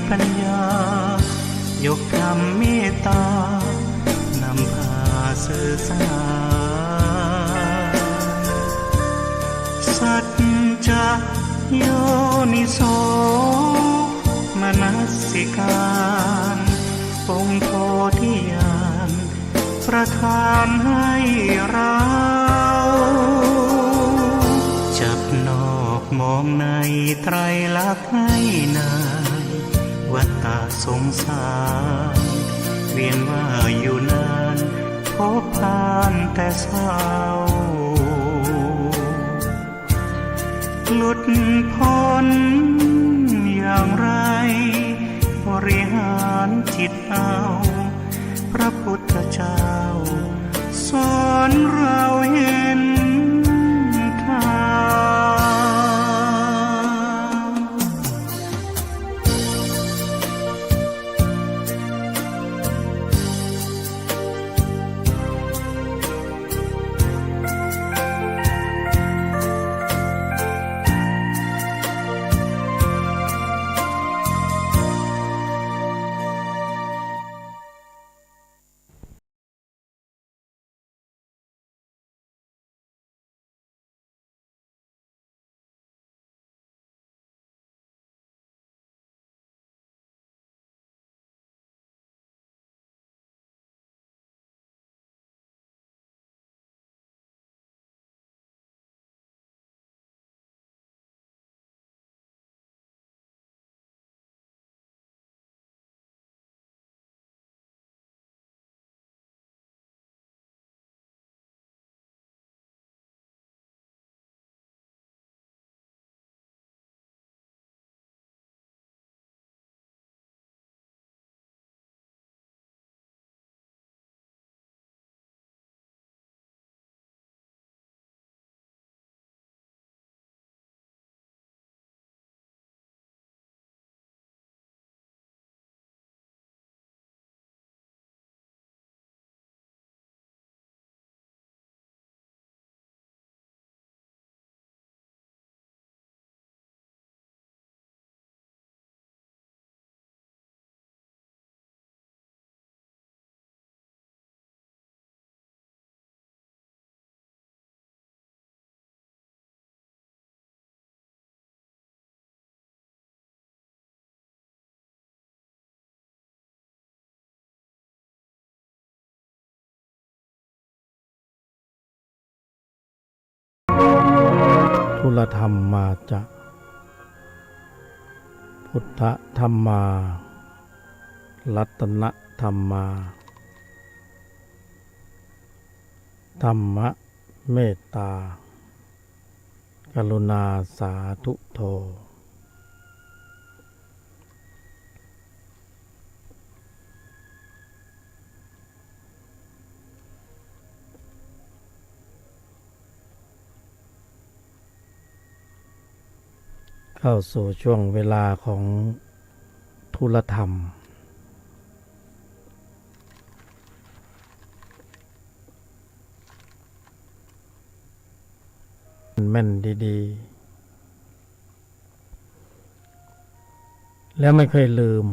ปัญญายกธรรมเมตตานำพาสื่อสารสัจจะโยนิโสมนสิการองค์โพธิญาณประทานให้เราจับนอกมองในไตรลักษณ์ให้นานวัฏฏะสงสารเวียนว่าอยู่นานพบผ่านแต่เศร้าหลุดพ้นอย่างไรบริหารจิตเอาพระพุทธเจ้าสอนเราเห็นทางทุลธรรมมาจะพุทธธรรมารัตนธรรมาธรรมเมตตากรุณาสาธุโธเข้าสู่ช่วงเวลาของทุลธรรมแม่นดีๆแล้วไม่เคยลืม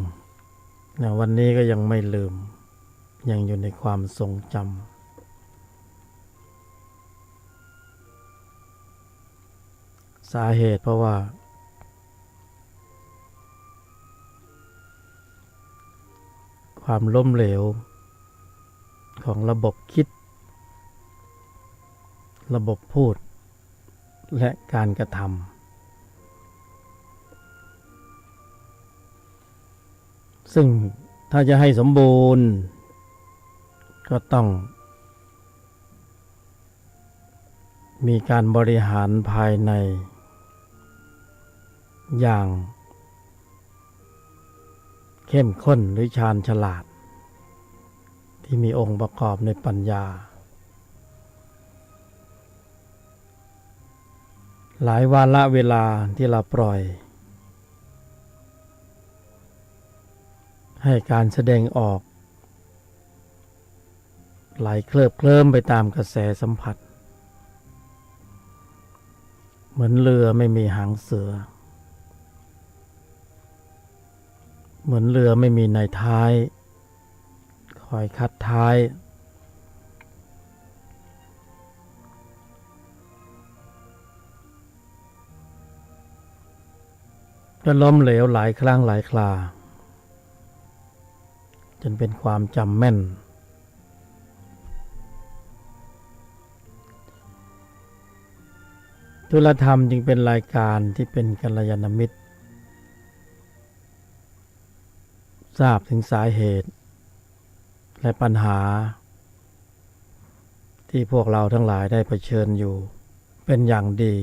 นะวันนี้ก็ยังไม่ลืมยังอยู่ในความทรงจำสาเหตุเพราะว่าความล้มเหลวของระบบคิดระบบพูดและการกระทำซึ่งถ้าจะให้สมบูรณ์ก็ต้องมีการบริหารภายในอย่างเข้มข้นหรือชาญฉลาดที่มีองค์ประกอบในปัญญาหลายวาระเวลาที่เราปล่อยให้การแสดงออกไหลเคลิบเคลิ้มไปตามกระแสสัมผัสเหมือนเรือไม่มีหางเสือ เหมือนเรือไม่มีนายท้ายคอยคัดท้ายก็ล้มเหลวหลายครั้งหลายคราจนเป็นความจำแม่นธุลธรรมจึงเป็นรายการที่เป็นกัลยาณมิตรทราบถึงสาเหตุและปัญหาที่พวกเราทั้งหลายได้เผชิญอยู่เป็นอย่างดี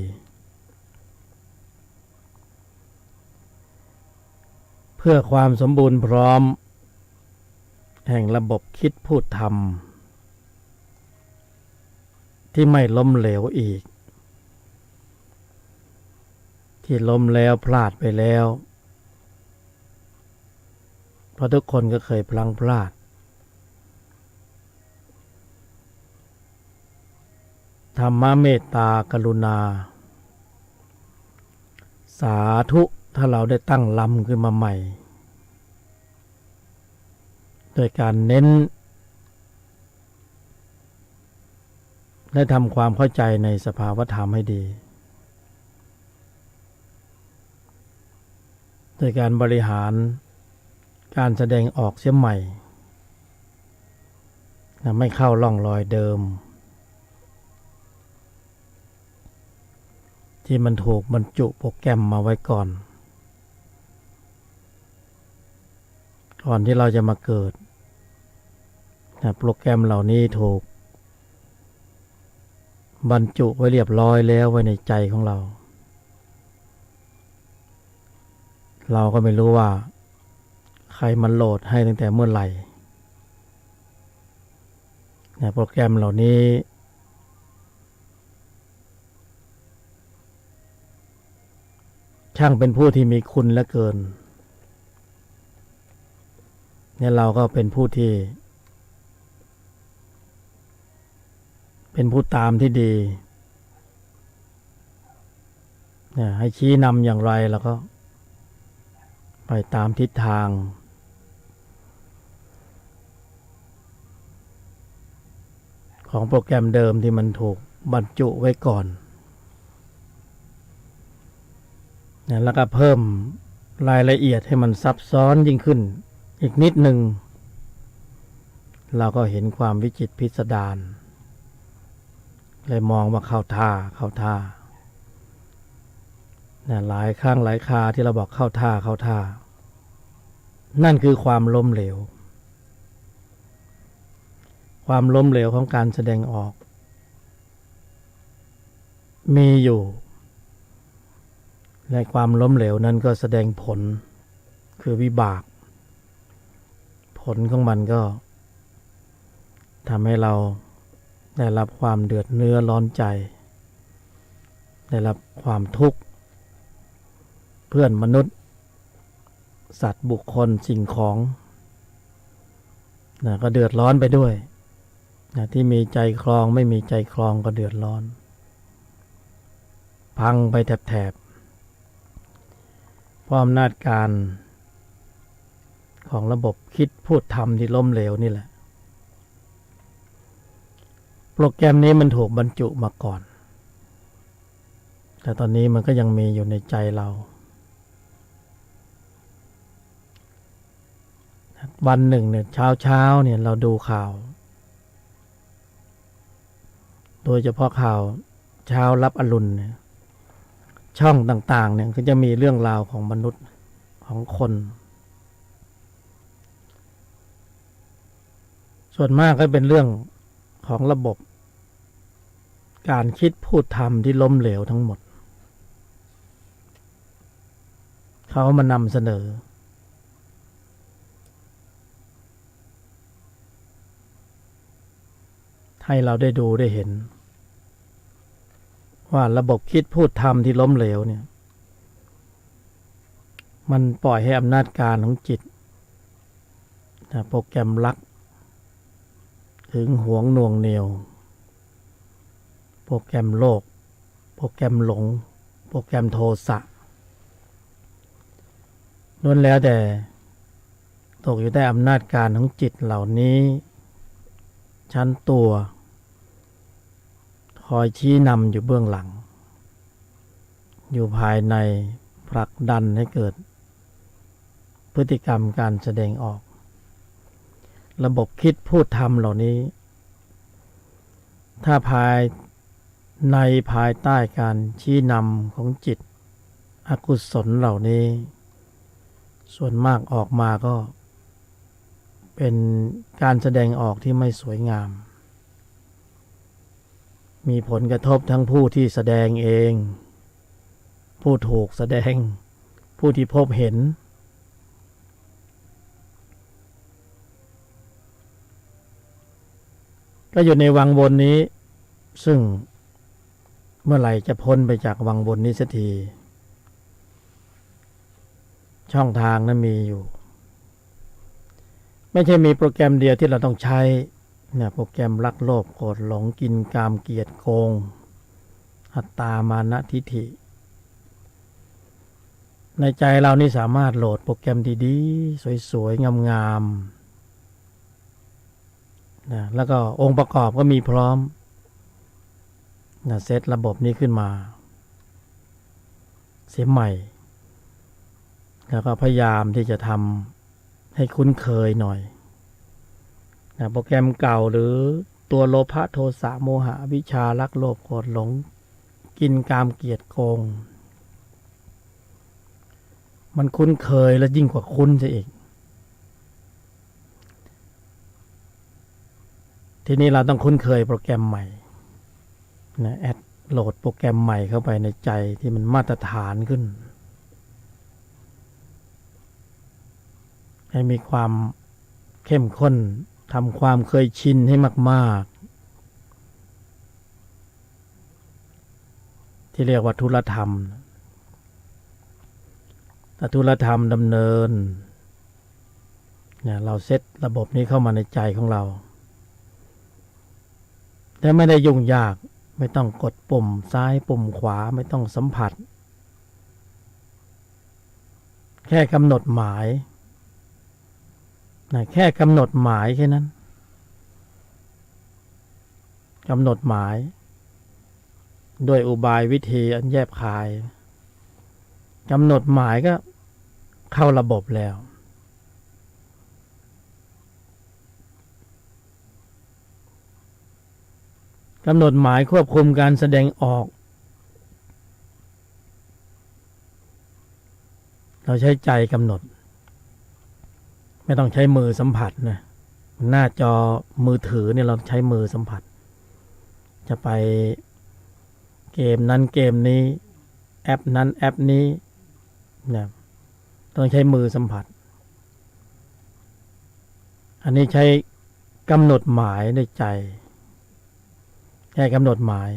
เพื่อความสมบูรณ์พร้อมแห่งระบบคิดพูดทำที่ไม่ล้มเหลวอีกที่ล้มแล้วพลาดไปแล้วเพราะทุกคนก็เคยพลั้งพลาดธรรมะเมตตากรุณาสาธุถ้าเราได้ตั้งลำขึ้นมาใหม่โดยการเน้นและทำความเข้าใจในสภาวธรรมให้ดีโดยการบริหารการแสดงออกเสียใหม่ไม่เข้าร่องรอยเดิมที่มันถูกบรรจุโปรแกรมมาไว้ก่อนที่เราจะมาเกิดโปรแกรมเหล่านี้ถูกบรรจุไว้เรียบร้อยแล้วไว้ในใจของเราเราก็ไม่รู้ว่าใครมันโหลดให้ตั้งแต่เมื่อไหร่โปรแกรมเหล่านี้ช่างเป็นผู้ที่มีคุณเหลือเกินเราก็เป็นผู้ที่เป็นผู้ตามที่ดีให้ชี้นำอย่างไรแล้วก็ไปตามทิศทางของโปรแกรมเดิมที่มันถูกบรรจุไว้ก่อนแล้วก็เพิ่มรายละเอียดให้มันซับซ้อนยิ่งขึ้นอีกนิดหนึ่งเราก็เห็นความวิจิตรพิสดารเลยมองว่าเข้าท่าหลายครั้งหลายคราที่เราบอกเข้าท่านั่นคือความล้มเหลวความล้มเหลวของการแสดงออกมีอยู่และความล้มเหลวนั้นก็แสดงผลคือวิบากผลของมันก็ทำให้เราได้รับความเดือดเนื้อร้อนใจได้รับความทุกข์เพื่อนมนุษย์สัตว์บุคคลสิ่งของก็เดือดร้อนไปด้วยที่มีใจคลองไม่มีใจคลองก็เดือดร้อนพังไปแถบเพราะอำนาจการของระบบคิดพูดทำที่ล้มเหลวนี่แหละโปรแกรมนี้มันถูกบรรจุมาก่อนแต่ตอนนี้มันก็ยังมีอยู่ในใจเราวันหนึ่งเนี่ยเช้าเนี่ยเราดูข่าวโดยเฉพาะข่าวเช้ารับอรุณเนี่ยช่องต่างๆเนี่ยก็จะมีเรื่องราวของมนุษย์ของคนส่วนมากก็เป็นเรื่องของระบบการคิดพูดทำที่ล้มเหลวทั้งหมดเขามานำเสนอให้เราได้ดูได้เห็นว่าระบบคิดพูดทำที่ล้มเหลวเนี่ยมันปล่อยให้อำนาจการของจิตโปรแกรมลักหึงหวงหน่วงเหนี่ยวโปรแกรมโลภโปรแกรมหลงโปรแกรมโทสะล้วนแล้วแต่ ตกอยู่ใต้อำนาจการของจิตเหล่านี้ชั้นตัวคอยชี้นำอยู่เบื้องหลังอยู่ภายในผลักดันให้เกิดพฤติกรรมการแสดงออกระบบคิดพูดทำเหล่านี้ถ้าภายในภายใต้การชี้นำของจิตอกุศลเหล่านี้ส่วนมากออกมาก็เป็นการแสดงออกที่ไม่สวยงามมีผลกระทบทั้งผู้ที่แสดงเองผู้ถูกแสดงผู้ที่พบเห็นก็อยู่ในวังวนนี้ซึ่งเมื่อไหร่จะพ้นไปจากวังวนนี้สักทีช่องทางนั้นมีอยู่ไม่ใช่มีโปรแกรมเดียวที่เราต้องใช้เนี่ยโปรแกรมรักโลภโกรธหลงกินกามเกียจโกงอัตตามานะทิฏฐิในใจเรานี่สามารถโหลดโปรแกรมดีๆสวยๆงามๆนะแล้วก็องค์ประกอบก็มีพร้อมนะเซตระบบนี้ขึ้นมาเสียใหม่แล้วก็พยายามที่จะทำให้คุ้นเคยหน่อยนะโปรแกรมเก่าหรือตัวโลภะโทสะโมหะวิชารักโลภโกรธหลงกินกามเกียจโกงมันคุ้นเคยและยิ่งกว่าคุ้นซะอีกทีนี้เราต้องคุ้นเคยโปรแกรมใหม่นะแอดโหลดโปรแกรมใหม่เข้าไปในใจที่มันมาตรฐานขึ้นให้มีความเข้มข้นทำความเคยชินให้มากๆที่เรียกว่าธุรธรรมแต่ธุรธรรมดำเนินเนี่ยเราเซตระบบนี้เข้ามาในใจของเราแต่ไม่ได้ยุ่งยากไม่ต้องกดปุ่มซ้ายปุ่มขวาไม่ต้องสัมผัสแค่กำหนดหมายแค่กำหนดหมายแค่นั้นกำหนดหมายด้วยอุบายวิธีอันแยบคายกำหนดหมายก็เข้าระบบแล้วกำหนดหมายควบคุมการแสดงออกเราใช้ใจกำหนดไม่ต้องใช้มือสัมผัสนะหน้าจอมือถือเนี่ยเราใช้มือสัมผัสจะไปเกมนั้นเกมนี้แอปนั้นแอปนี้เนี่ยต้องใช้มือสัมผัสอันนี้ใช้กำหนดหมายในใจแค่กำหนดหมาย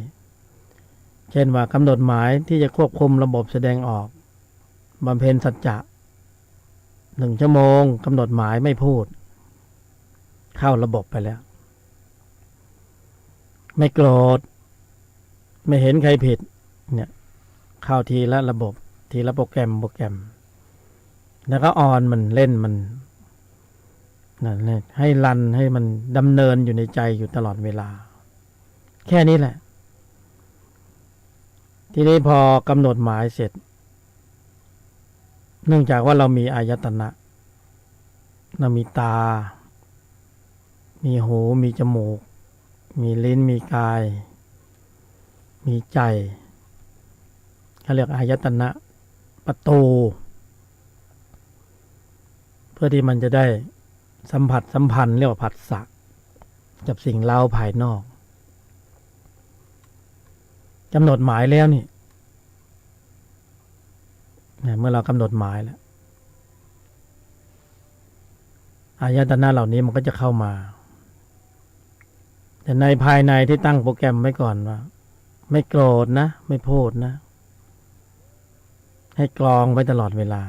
เช่นว่ากำหนดหมายที่จะควบคุมระบบแสดงออกบำเพ็ญสัจจะ1 ชั่วโมงกำหนดหมายไม่พูดเข้าระบบไปแล้วไม่โกรธไม่เห็นใครผิดเนี่ยเข้าทีละระบบทีละโปรแกรมแล้วก็ออนมันเล่นมันนั่นแหละให้รันให้มันดำเนินอยู่ในใจอยู่ตลอดเวลาแค่นี้แหละทีนี้พอกำหนดหมายเสร็จเนื่องจากว่าเรามีอายตนะเรามีตามีหูมีจมูกมีลิ้นมีกายมีใจเขาเรียกอายตนะประตูเพื่อที่มันจะได้สัมผัสสัมพันธ์เรียกว่าผัสสะกับสิ่งเร้าภายนอกกำหนดหมายแล้วนี่เมื่อเรากำหนดหมายแล้วอายตนะเหล่านี้มันก็จะเข้ามาแต่ในภายในที่ตั้งโปรแกรมไว้ก่อนว่าไม่โกรธนะไม่พูดนะให้กรองไว้ตลอดเวลา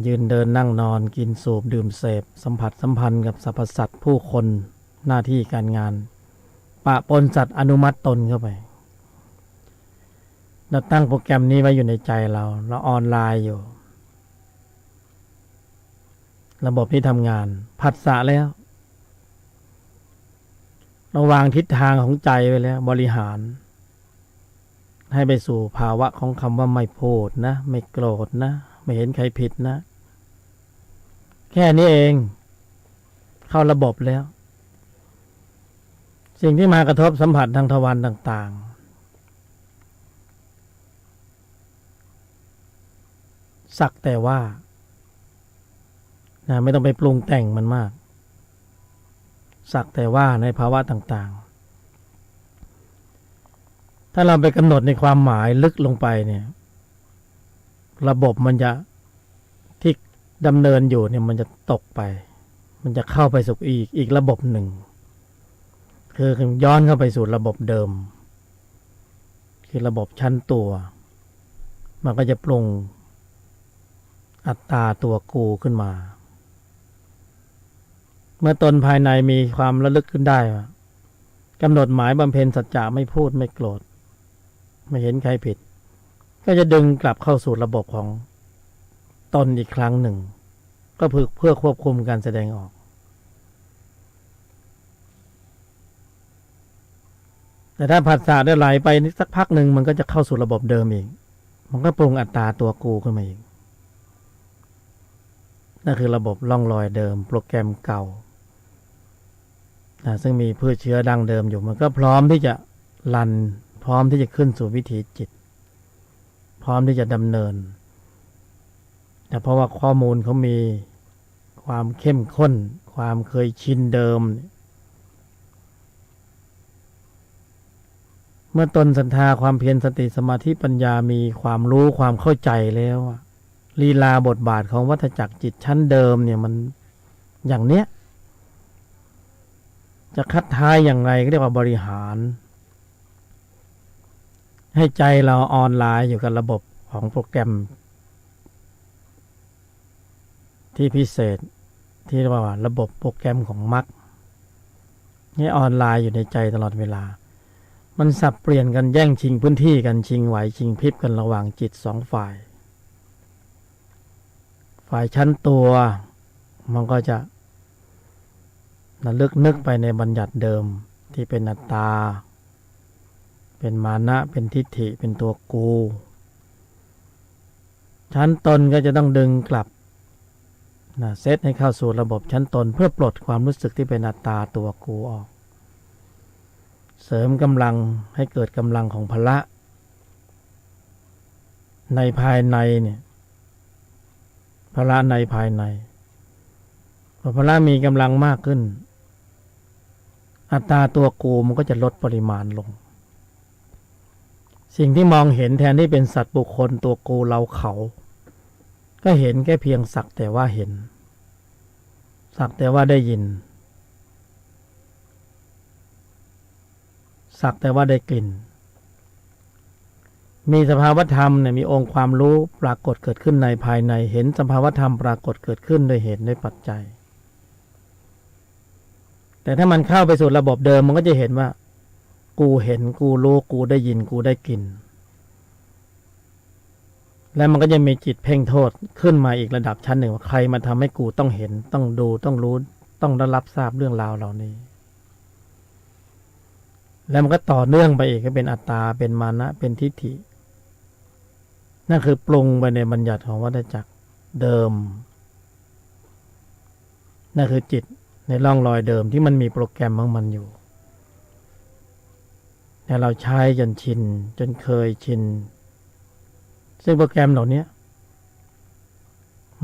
ยืนเดินนั่งนอนกินสูบดื่มเสพสัมผัสสัมพันธ์กับสรรพสัตว์ผู้คนหน้าที่การงานปะปนสัตว์อนุมัติตนเข้าไปเราตั้งโปรแกรมนี้ไว้อยู่ในใจเราออนไลน์อยู่ ระบบที่ทำงานผัสสะแล้วเราวางทิศทางของใจไว้แล้วบริหารให้ไปสู่ภาวะของคำว่าไม่พูดนะไม่โกรธนะไม่เห็นใครผิดนะแค่นี้เองเข้าระบบแล้วสิ่งที่มากระทบสัมผัสทางทวารต่างๆสักแต่ว่าไม่ต้องไปปรุงแต่งมันมากสักแต่ว่าในภาวะต่างๆถ้าเราไปกำหนดในความหมายลึกลงไปเนี่ยระบบมันจะที่ดำเนินอยู่เนี่ยมันจะตกไปมันจะเข้าไปสู่อีกระบบหนึ่งคือย้อนเข้าไปสู่ระบบเดิมคือระบบชั้นตัวมันก็จะปรุงอัตตาตัวกูขึ้นมาเมื่อตนภายในมีความระลึกขึ้นได้ว่ากำหนดหมายบำเพ็ญสัจจะไม่พูดไม่โกรธไม่เห็นใครผิดก็จะดึงกลับเข้าสู่ระบบของตนอีกครั้งหนึ่งก็เพื่อควบคุมการแสดงออกแต่ถ้าผัสสะได้ไหลไปสักพักหนึ่งมันก็จะเข้าสู่ระบบเดิมอีกมันก็ปรุงอัตตาตัวกูขึ้นมาอีกนั่นคือระบบล่องรอยเดิมโปรแกรมเก่าซึ่งมีพืชเชื้อดั้งเดิมอยู่มันก็พร้อมที่จะรันพร้อมที่จะขึ้นสู่วิถีจิตพร้อมที่จะดำเนินแต่เพราะว่าข้อมูลเขามีความเข้มข้นความเคยชินเดิมเมื่อตนศรัทธาความเพียรสติสมาธิปัญญามีความรู้ความเข้าใจแล้วลีลาบทบาทของวัฏจักรจิตชั้นเดิมเนี่ยมันอย่างเนี้ยจะคัดท้ายอย่างไรก็เรียกว่าบริหารให้ใจเราออนไลน์อยู่กับระบบของโปรแกรมที่พิเศษที่เรียกว่าระบบโปรแกรมของมรรคให้ออนไลน์อยู่ในใจตลอดเวลามันสับเปลี่ยนกันแย่งชิงพื้นที่กันชิงไหวชิงพริบกันระหว่างจิตสองฝ่ายชั้นตัวมันก็จะระลึกนึกไปในบัญญัติเดิมที่เป็นอัตตาเป็นมานะเป็นทิฏฐิเป็นตัวกูชั้นตนก็จะต้องดึงกลับเซตให้เข้าสู่ระบบชั้นตนเพื่อปลดความรู้สึกที่เป็นอัตตาตัวกูออกเสริมกำลังให้เกิดกำลังของพละในภายในเนี่ยพละในภายในพอพละมีกำลังมากขึ้นอัตตาตัวกูมันก็จะลดปริมาณลงสิ่งที่มองเห็นแทนที่เป็นสัตว์บุคคลตัวกูเราเขาก็เห็นแค่เพียงสักแต่ว่าเห็นสักแต่ว่าได้ยินสักแต่ว่าได้กลิ่นมีสภาวธรรมเนี่ยมีองค์ความรู้ปรากฏเกิดขึ้นในภายในเห็นสภาวธรรมปรากฏเกิดขึ้นโดยเหตุด้วยปัจจัยแต่ถ้ามันเข้าไปสู่ระบบเดิมมันก็จะเห็นว่ากูเห็นกูรู้กูได้ยินกูได้กลิ่นแล้วมันก็จะมีจิตเพ่งโทษขึ้นมาอีกระดับชั้นหนึ่งว่าใครมาทำให้กูต้องเห็นต้องดูต้องรู้ต้องได้รับทราบเรื่องราวเหล่านี้แล้วมันก็ต่อเนื่องไปอีกก็เป็นอัตตาเป็นมานะเป็นทิฏฐินั่นคือปรุงไปในบัญญัติของวัฏจักรเดิมนั่นคือจิตในร่องรอยเดิมที่มันมีโปรแกรมของมันอยู่แต่เราใช้จนชินจนเคยชินซึ่งโปรแกรมเหล่านี้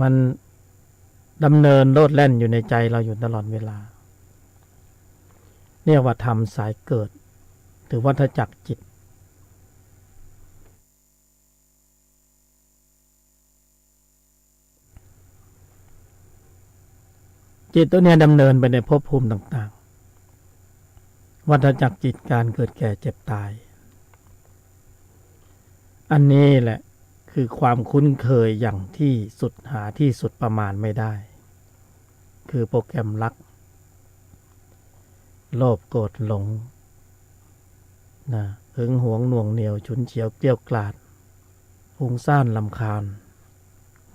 มันดำเนินโลดแล่นอยู่ในใจเราอยู่ตลอดเวลาเรียกว่าธรรมสายเกิดหรือวัฏจักรจิตตัวนี้ดำเนินไปในภพภูมิต่างๆวัฏจักรจิตการเกิดแก่เจ็บตายอันนี้แหละคือความคุ้นเคยอย่างที่สุดหาที่สุดประมาณไม่ได้คือโปรแกรมรักโลภโกรธหลงหึงหวงหน่วงเหนียวฉุนเฉียวเกลี้ยวกล่อมฟุ้งซ่านรำคาญ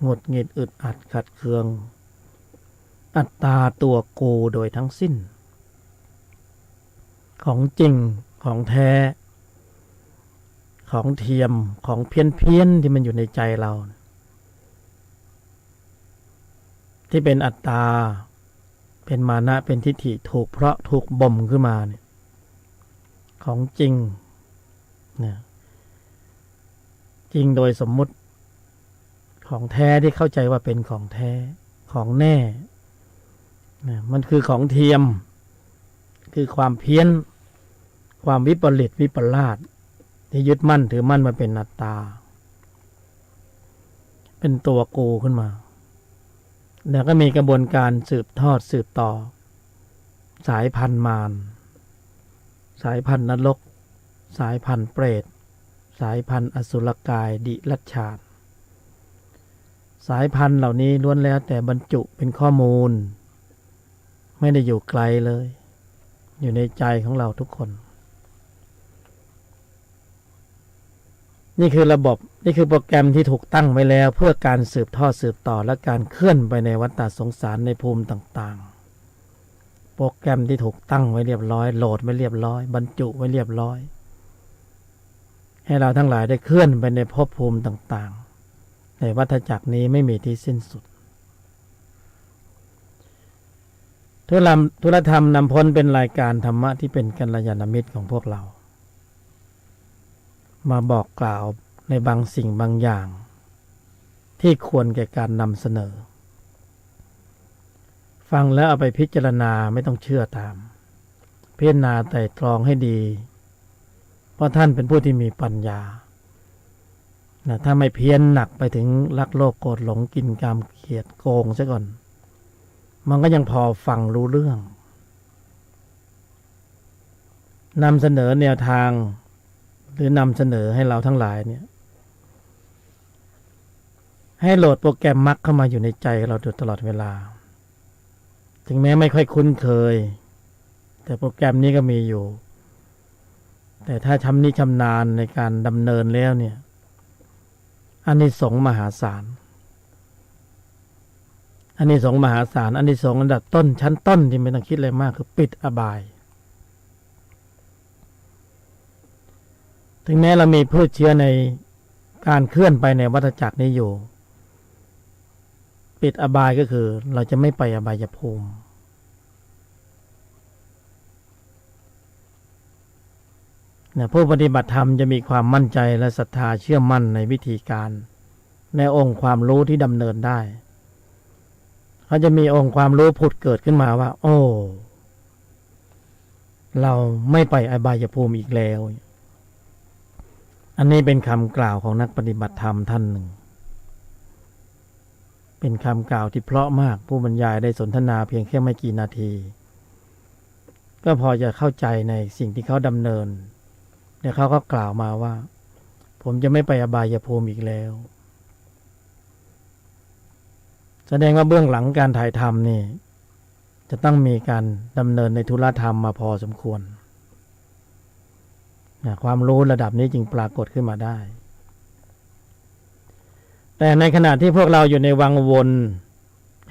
หงุดหงิดอึดอัดขัดเคือง อัตตาตัวกูโดยทั้งสิ้นของจริงของแท้ของเทียมของเพี้ยนที่มันอยู่ในใจเราที่เป็นอัตตาเป็นมานะเป็นทิฏฐิถูกเพราะถูกบ่มขึ้นมาเนี่ยของจริงเนี่ยจริงโดยสมมุติของแท้ที่เข้าใจว่าเป็นของแท้ของแน่เนี่ยมันคือของเทียมคือความเพี้ยนความวิปริตวิปลาสที่ยึดมั่นถือมั่นมาเป็นอัตตาเป็นตัวกูขึ้นมาแล้วก็มีกระบวนการสืบทอดสืบต่อสายพันธุ์มารสายพันธุ์นรกสายพันธุ์เปรตสายพันธุ์อสุรกายดิรัจฉานสายพันธุ์เหล่านี้ล้วนแล้วแต่บรรจุเป็นข้อมูลไม่ได้อยู่ไกลเลยอยู่ในใจของเราทุกคนนี่คือระบบนี่คือโปรแกรมที่ถูกตั้งไว้แล้วเพื่อการสืบทอดสืบต่อและการเคลื่อนไปในวัฏสงสารในภูมิต่างๆโปรแกรมที่ถูกตั้งไว้เรียบร้อยโหลดไว้เรียบร้อยบรรจุไว้เรียบร้อยให้เราทั้งหลายได้เคลื่อนไปในภพภูมิต่างๆในวัฏจักรนี้ไม่มีที่สิ้นสุดทุลธรรมนำพ้นเป็นรายการธรรมะที่เป็นกัลยาณมิตรของพวกเรามาบอกกล่าวในบางสิ่งบางอย่างที่ควรแก่การนำเสนอฟังแล้วเอาไปพิจารณาไม่ต้องเชื่อตามพิจารณาไตร่ตรองให้ดีเพราะท่านเป็นผู้ที่มีปัญญาถ้าไม่เพี้ยนหนักไปถึงรักโลภโกรธหลงกินกามเกลียดโกงซะก่อนมันก็ยังพอฟังรู้เรื่องนำเสนอแนวทางหรือนำเสนอให้เราทั้งหลายเนี่ยให้โหลดโปรแกรมมรรคเข้ามาอยู่ในใจเราตลอดเวลาถึงแม้ไม่ค่อยคุ้นเคยแต่โปรแกรมนี้ก็มีอยู่แต่ถ้าชำนิชำนาญในการดำเนินแล้วเนี่ยอานิสงส์มหาศาลอานิสงส์มหาศาลอานิสงส์อันดับต้นชั้นต้นที่ไม่ต้องคิดอะไรมากคือปิดอบายถึงแม้เรามีพืชเชื้อในการเคลื่อนไปในวัฏจักรนี้อยู่ปิดอบายก็คือเราจะไม่ไปอบายภูมิผู้ปฏิบัติธรรมจะมีความมั่นใจและศรัทธาเชื่อมั่นในวิธีการในองค์ความรู้ที่ดำเนินได้เขาจะมีองค์ความรู้ผุดเกิดขึ้นมาว่าโอ้เราไม่ไปอบายภูมิอีกแล้วอันนี้เป็นคำกล่าวของนักปฏิบัติธรรมท่านหนึ่งเป็นคำกล่าวที่เพราะมากผู้บรรยายได้สนทนาเพียงแค่ไม่กี่นาทีก็พอจะเข้าใจในสิ่งที่เขาดำเนินเดี๋ยวเขาก็กล่าวมาว่าผมจะไม่ไปอบายภูมิอีกแล้วแสดงว่าเบื้องหลังการถ่ายทำนี่จะต้องมีการดำเนินในธุรธรรมมาพอสมควรความรู้ระดับนี้จึงปรากฏขึ้นมาได้แต่ในขณะที่พวกเราอยู่ในวังวน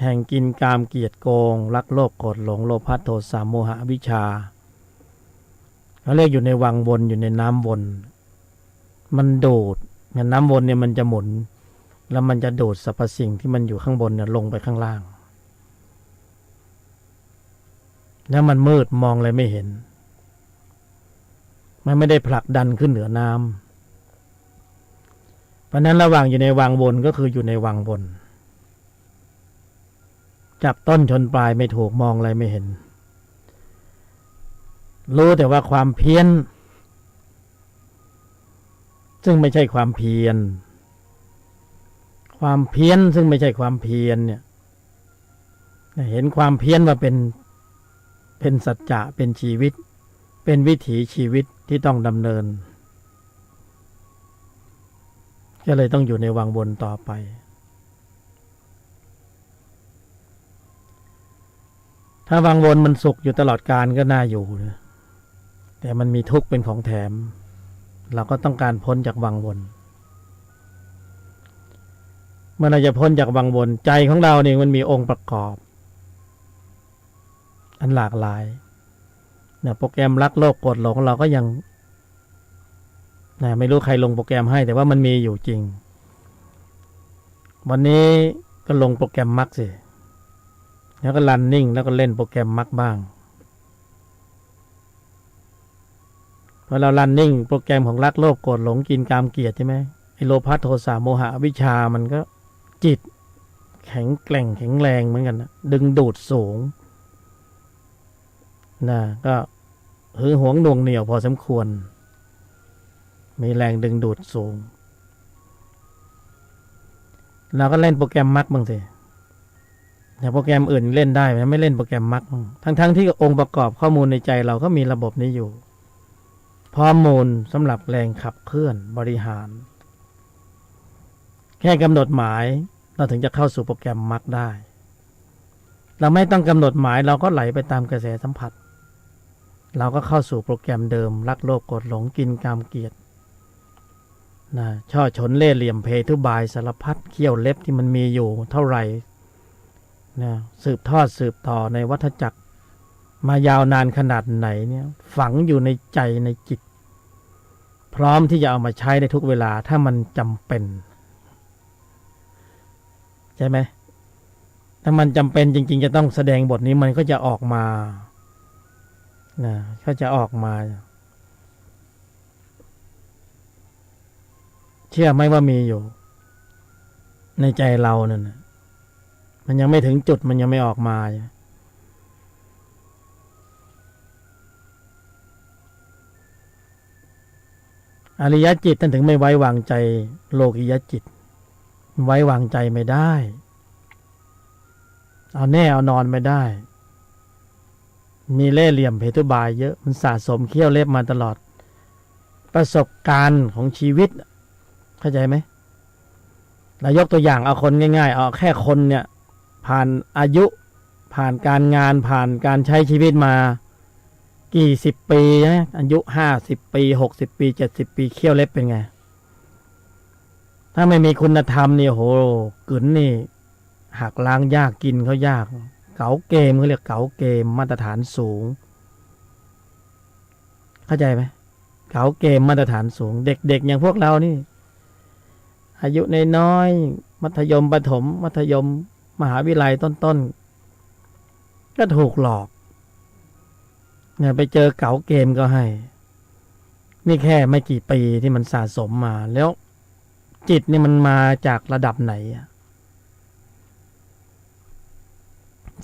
แห่งกินกามเกียรติโกงรักโลภโกรธหลงโลภะโทสะโมหะอวิชชาเขาเรียกอยู่ในวังวนอยู่ในน้ำวนมันดูดน้ำวนเนี่ยมันจะหมุนแล้วมันจะดูดสรรพสิ่งที่มันอยู่ข้างบนเนี่ยลงไปข้างล่างแล้วมันมืดมองอะไรไม่เห็นมันไม่ได้ผลักดันขึ้นเหนือน้ำเพราะนั้นระหว่างอยู่ในวังวนก็คืออยู่ในวังวนจับต้นชนปลายไม่ถูกมองอะไรไม่เห็นรู้แต่ว่าความเพี้ยนซึ่งไม่ใช่ความเพียรความเพี้ยนซึ่งไม่ใช่ความเพียรเนี่ยเห็นความเพี้ยนว่าเป็นสัจจะเป็นชีวิตเป็นวิถีชีวิตที่ต้องดำเนินก็เลยต้องอยู่ในวังวนต่อไปถ้าวังวนมันสุขอยู่ตลอดกาลก็น่าอยู่นะแต่มันมีทุกข์เป็นของแถมเราก็ต้องการพ้นจากวังวนเมื่อเราจะพ้นจากวังวนใจของเราเนี่ยมันมีองค์ประกอบ อันหลากหลายเนี่ยโปรแกรมรักโลภโกรธหลงเราก็ยังไม่รู้ใครลงโปรแกรมให้แต่ว่ามันมีอยู่จริงวันนี้ก็ลงโปรแกรมมรรคสิแล้วก็รันนิ่งแล้วก็เล่นโปรแกรมมรรคบ้างพอเรารันนิ่งโปรแกรมของรักโลภโกรธหลงกินกามเกลียดใช่ไหมไอโลภะโทสะโมหะอวิชชามันก็จิตแข็งแกร่งแข็งแรงเหมือนกันนะดึงดูดสูงนะก็หึงหวงหน่วงเหนี่ยวพอสมควรมีแรงดึงดูดสูงเราก็เล่นโปรแกรมมรรคบ้างสิแต่โปรแกรมอื่นเล่นได้ไหมไม่เล่นโปรแกรมมรรคทั้งที่องค์ประกอบข้อมูลในใจเราก็มีระบบนี้อยู่พร้อมมูลสำหรับแรงขับเคลื่อนบริหารแค่กำหนดหมายเราถึงจะเข้าสู่โปรแกรมมรรคได้เราไม่ต้องกำหนดหมายเราก็ไหลไปตามกระแสสัมผัสเราก็เข้าสู่โปรแกรมเดิมรักโลภโกรธหลงกินกามเกลียดนะช่อฉนเล่ห์เหลี่ยมเพทุบายสารพัดเขี้ยวเล็บที่มันมีอยู่เท่าไหร่นะสืบทอดสืบต่อในวัฏจักรมายาวนานขนาดไหนเนี่ยฝังอยู่ในใจในจิตพร้อมที่จะเอามาใช้ในทุกเวลาถ้ามันจำเป็นใช่ไหมถ้ามันจำเป็นจริงๆจะต้องแสดงบทนี้มันก็จะออกมานะก็จะออกมาเชื่อไหมว่ามีอยู่ในใจเรานั่นมันยังไม่ถึงจุดมันยังไม่ออกมาอริยจิตท่านถึงไม่ไว้วางใจโลกิยจิตไว้วางใจไม่ได้เอาแน่เอานอนไม่ได้มีเล่ห์เหลี่ยมเพทุบายเยอะมันสะสมเขี้ยวเล็บมาตลอดประสบการณ์ของชีวิตเข้าใจไหมเรายกตัวอย่างเอาคนง่ายๆเอาแค่คนเนี่ยผ่านอายุผ่านการงานผ่านการใช้ชีวิตมากี่สิบปีนะอายุ50 ปี60 ปี70 ปีเขี้ยวเล็บเป็นไงถ้าไม่มีคุณธรรมนี่โหกึ๋นนี่หักล้างยากกินเขายากเก๋าเกมเขาเรียกเก๋าเกมมาตรฐานสูงเข้าใจไหมเก๋าเกมมาตรฐานสูงเด็กๆอย่างพวกเรานี่อายุน้อยๆมัธยมประถมมัธยมมหาวิทยาลัยต้นๆก็ถูกหลอกเนี่ยไปเจอเก๋าเกมก็ให้นี่แค่ไม่กี่ปีที่มันสะสมมาแล้วจิตนี่มันมาจากระดับไหน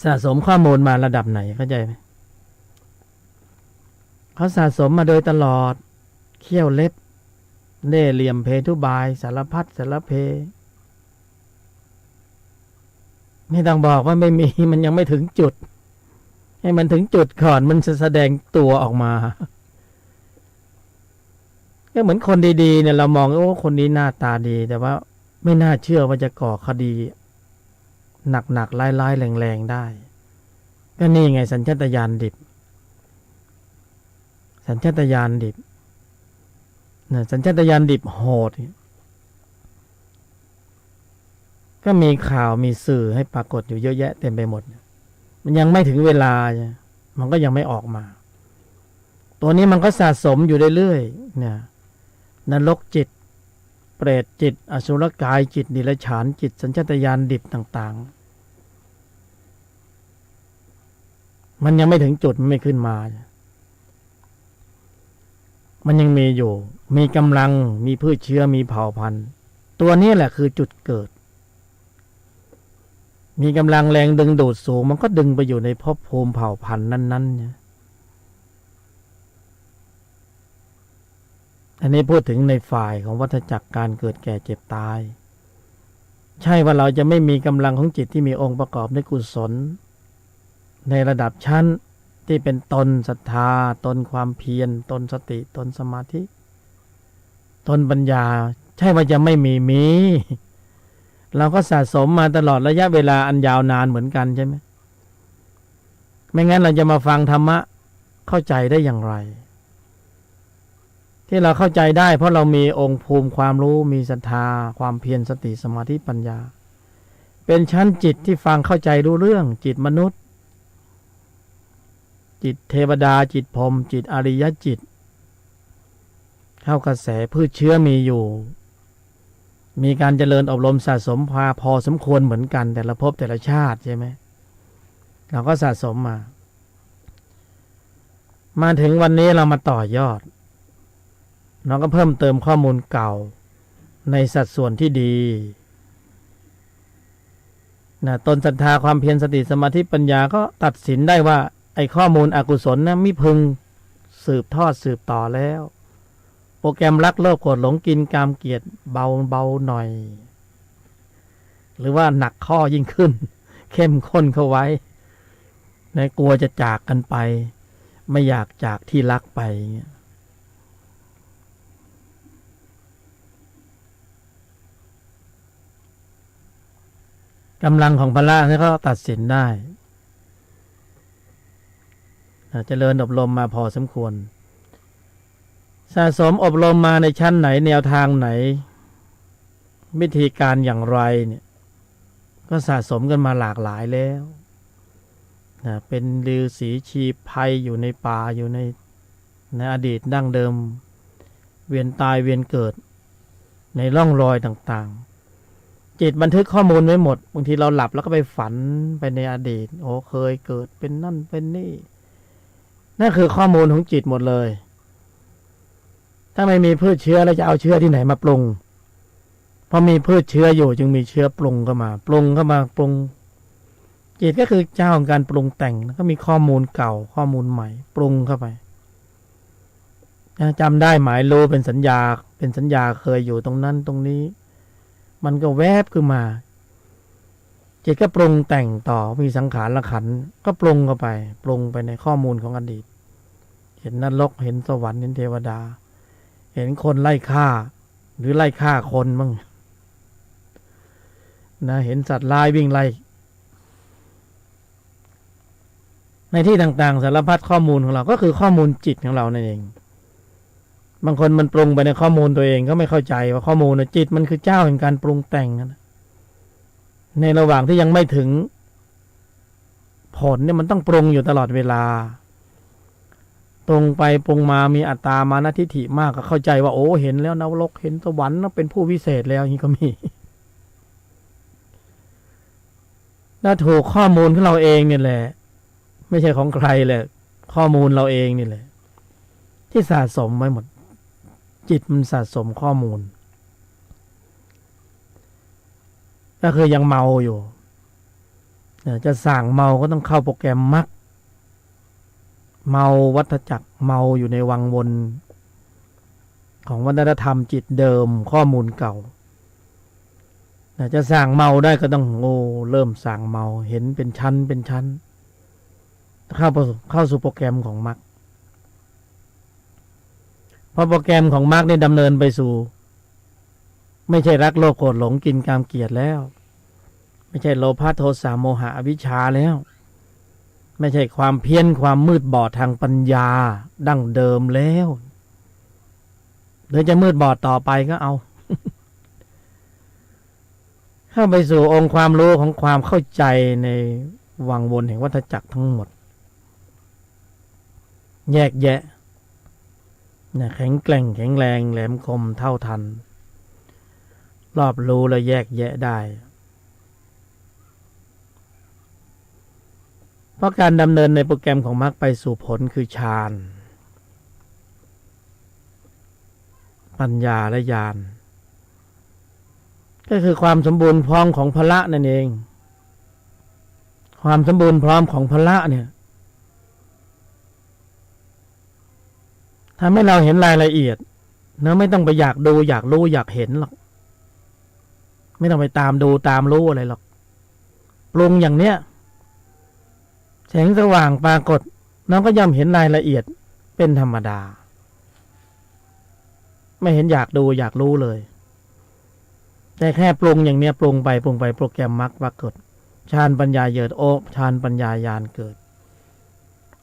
สะสมข้อมูลมาระดับไหนเข้าใจไหมเขาสะสมมาโดยตลอดเขี้ยวเล็บเล่ห์เหลี่ยมเพทุบายสารพัดสารเพไม่ต้องบอกว่าไม่มีมันยังไม่ถึงจุดให้มันถึงจุดก่อนมันจะแสดงตัวออกมาก็เหมือนคนดีๆเนี่ยเรามองโอ้คนนี้หน้าตาดีแต่ว่าไม่น่าเชื่อว่าจะก่อคดีหนักๆร้ายๆแรงๆได้ก็นี่ไงสัญชาตญาณดิบสัญชาตญาณดิบนะสัญชาตญาณดิบโหดก็มีข่าวมีสื่อให้ปรากฏอยู่เยอะแยะเต็มไปหมดมันยังไม่ถึงเวลามันก็ยังไม่ออกมาตัวนี้มันก็สะสมอยู่เรื่อยๆเนี่ยนรกจิตเปรตจิตอสุรกายจิตดิรัจฉานจิตสัญชาตญาณดิบต่างๆมันยังไม่ถึงจุดมันไม่ขึ้นมามันยังมีอยู่มีกำลังมีพืชเชื้อมีเผ่าพันธุ์ตัวนี้แหละคือจุดเกิดมีกำลังแรงดึงดูดสูงมันก็ดึงไปอยู่ในภพภูมิเผ่าพันธุ์นั้นๆเนี่ยอันนี้พูดถึงในฝ่ายของวัฏจักรการเกิดแก่เจ็บตายใช่ว่าเราจะไม่มีกำลังของจิตที่มีองค์ประกอบด้วยกุศลในระดับชั้นที่เป็นตนศรัทธาตนความเพียรตนสติตนสมาธิตนปัญญาใช่ว่าจะไม่มีเราก็สะสมมาตลอดระยะเวลาอันยาวนานเหมือนกันใช่ไหมไม่งั้นเราจะมาฟังธรรมะเข้าใจได้อย่างไรที่เราเข้าใจได้เพราะเรามีองค์ภูมิความรู้มีศรัทธาความเพียรสติสมาธิปัญญาเป็นชั้นจิตที่ฟังเข้าใจรู้เรื่องจิตมนุษย์ จิตเทวดาจิตพรหมจิตอริยจิตเข้ากระแสพืชเชื้อมีอยู่มีการเจริญอบรมสะสมพอสมควรเหมือนกันแต่ละภพแต่ละชาติใช่ไหมเราก็สะสมมาถึงวันนี้เรามาต่อยอดเราก็เพิ่มเติมข้อมูลเก่าในสัดส่วนที่ดีตนศรัทธาความเพียรสติสมาธิปัญญาก็ตัดสินได้ว่าไอ้ข้อมูลอกุศลนะไม่พึงสืบทอดสืบต่อแล้วโปรแกรมรักโลภโกรธหลงกินกามเกลียดเบาหน่อยหรือว่าหนักข้อยิ่งขึ้นเข้มข้นเข้าไว้กลัวจะจากกันไปไม่อยากจากที่รักไปกำลังของพละนี่ก็ตัดสินได้เจริญอบรมมาพอสมควรสะสมอบรมมาในชั้นไหนแนวทางไหนวิธีการอย่างไรเนี่ยก็สะสมกันมาหลากหลายแล้วเป็นฤาษีชีพภัยอยู่ในป่าอยู่ในอดีตดั้งเดิมเวียนตายเวียนเกิดในร่องรอยต่างๆจิตบันทึกข้อมูลไว้หมดบางทีเราหลับแล้วก็ไปฝันไปในอดีตโอ้เคยเกิดเป็นนั่นเป็นนี่นั่นคือข้อมูลของจิตหมดเลยถ้าไม่มีพืชเชื้อแล้วจะเอาเชื้อที่ไหนมาปรุงเพราะมีพืชเชื้ออยู่จึงมีเชื้อปรุงเข้ามาปรุงจิตก็คือเจ้าของการปรุงแต่งแล้วก็มีข้อมูลเก่าข้อมูลใหม่ปรุงเข้าไปจำได้หมายรู้เป็นสัญญาเคยอยู่ตรงนั้นตรงนี้มันก็แวบขึ้นมาจิตก็ปรุงแต่งต่อมีสังขารละขันธ์ก็ปรุงเข้าไปปรุงไปในข้อมูลของอดีตเห็นนรกเห็นสวรรค์เห็นเทวดาเห็นคนไล่ฆ่าหรือไล่ฆ่าคนบ้างเห็นสัตว์ร้ายวิ่งไล่ในที่ต่างๆสารพัดข้อมูลของเราก็คือข้อมูลจิตของเรานั่นเองบางคนมันปรุงไปในข้อมูลตัวเองก็ไม่เข้าใจว่าข้อมูลจิตมันคือเจ้าแห่งการปรุงแต่งนะในระหว่างที่ยังไม่ถึงผลเนี่ยมันต้องปรุงอยู่ตลอดเวลาปรุงไปปรุงมามีอัตตามานะทิฏฐิมากก็เข้าใจว่าโอ้เห็นแล้วนรกเห็นสวรรค์เป็นผู้วิเศษแล้วอย่างนี้ก็มีถ้าถูกข้อมูลของเราเองเนี่ยแหละไม่ใช่ของใครแหละข้อมูลเราเองนี่แหละที่สะสมไว้หมดจิตมันสะสมข้อมูลก็คือยังเมาอยู่จะสั่งเมาก็ต้องเข้าโปรแกรมมรรคเมาวัฏจักรเมาอยู่ในวังวนของวัฒนธรรมจิตเดิมข้อมูลเก่าจะสั่งเมาได้ก็ต้องเริ่มสั่งเมาเห็นเป็นชั้นเข้าสู่โปรแกรมของมรรคเพราะโปรแกรมของมรรคนี่ดำเนินไปสู่ไม่ใช่รักโลภโกรธหลงกินกามเกลียดแล้วไม่ใช่โลภะโทสะโมหะอวิชชาแล้วไม่ใช่ความเพี้ยนความมืดบอดทางปัญญาดั้งเดิมแล้วหรือจะมืดบอดต่อไปก็เอา เข้าไปสู่องค์ความรู้ของความเข้าใจในวังวนแห่งวัฏจักรทั้งหมดแยกแยะแข็งแกร่งแข็งแรงแหลมคมเท่าทันรอบรู้และแยกแยะได้เพราะการดำเนินในโปรแกรมของมรรคไปสู่ผลคือฌานปัญญาและญาณก็คือความสมบูรณ์พร้อมของพละนั่นเองความสมบูรณ์พร้อมของพละเนี่ยทำให้เราเห็นรายละเอียดไม่ต้องไปอยากดูอยากรู้อยากเห็นหรอกไม่ต้องไปตามดูตามรู้อะไรหรอกปรุงอย่างเนี้ยแสงสว่างปรากฏน้องก็ย่อมเห็นรายละเอียดเป็นธรรมดาไม่เห็นอยากดูอยากรู้เลยแต่แค่ปรุงอย่างเนี้ยปรุงไปโปรแกรมมรรคปรากฏฌานปัญญาเกิดฌานปัญญาญาณเกิด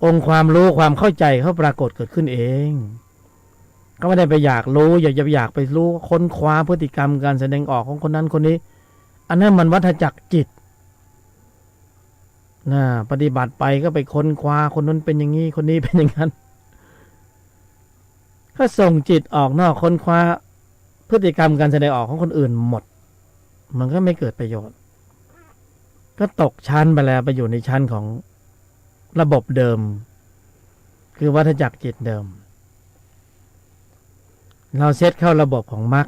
องค์ความรู้ความเข้าใจเขาปรากฏเกิดขึ้นเองก็ไม่ได้ไปอยากรู้อยากไปรู้ค้นคว้าพฤติกรรมการแสดงออกของคนนั้นคนนี้อันนั้นมันวัฏจักรจิต ปฏิบัติไปก็ไปค้นคว้าคนนั้นเป็นอย่างนี้คนนี้เป็นอย่างนั้นก็ส่งจิตออกนอกค้นคว้าพฤติกรรมการแสดงออกของคนอื่นหมดมันก็ไม่เกิดประโยชน์ก็ตกชั้นไปแล้วไปอยู่ในชั้นของระบบเดิมคือวัฏจักรจิตเดิมเราเซตเข้าระบบของมรรค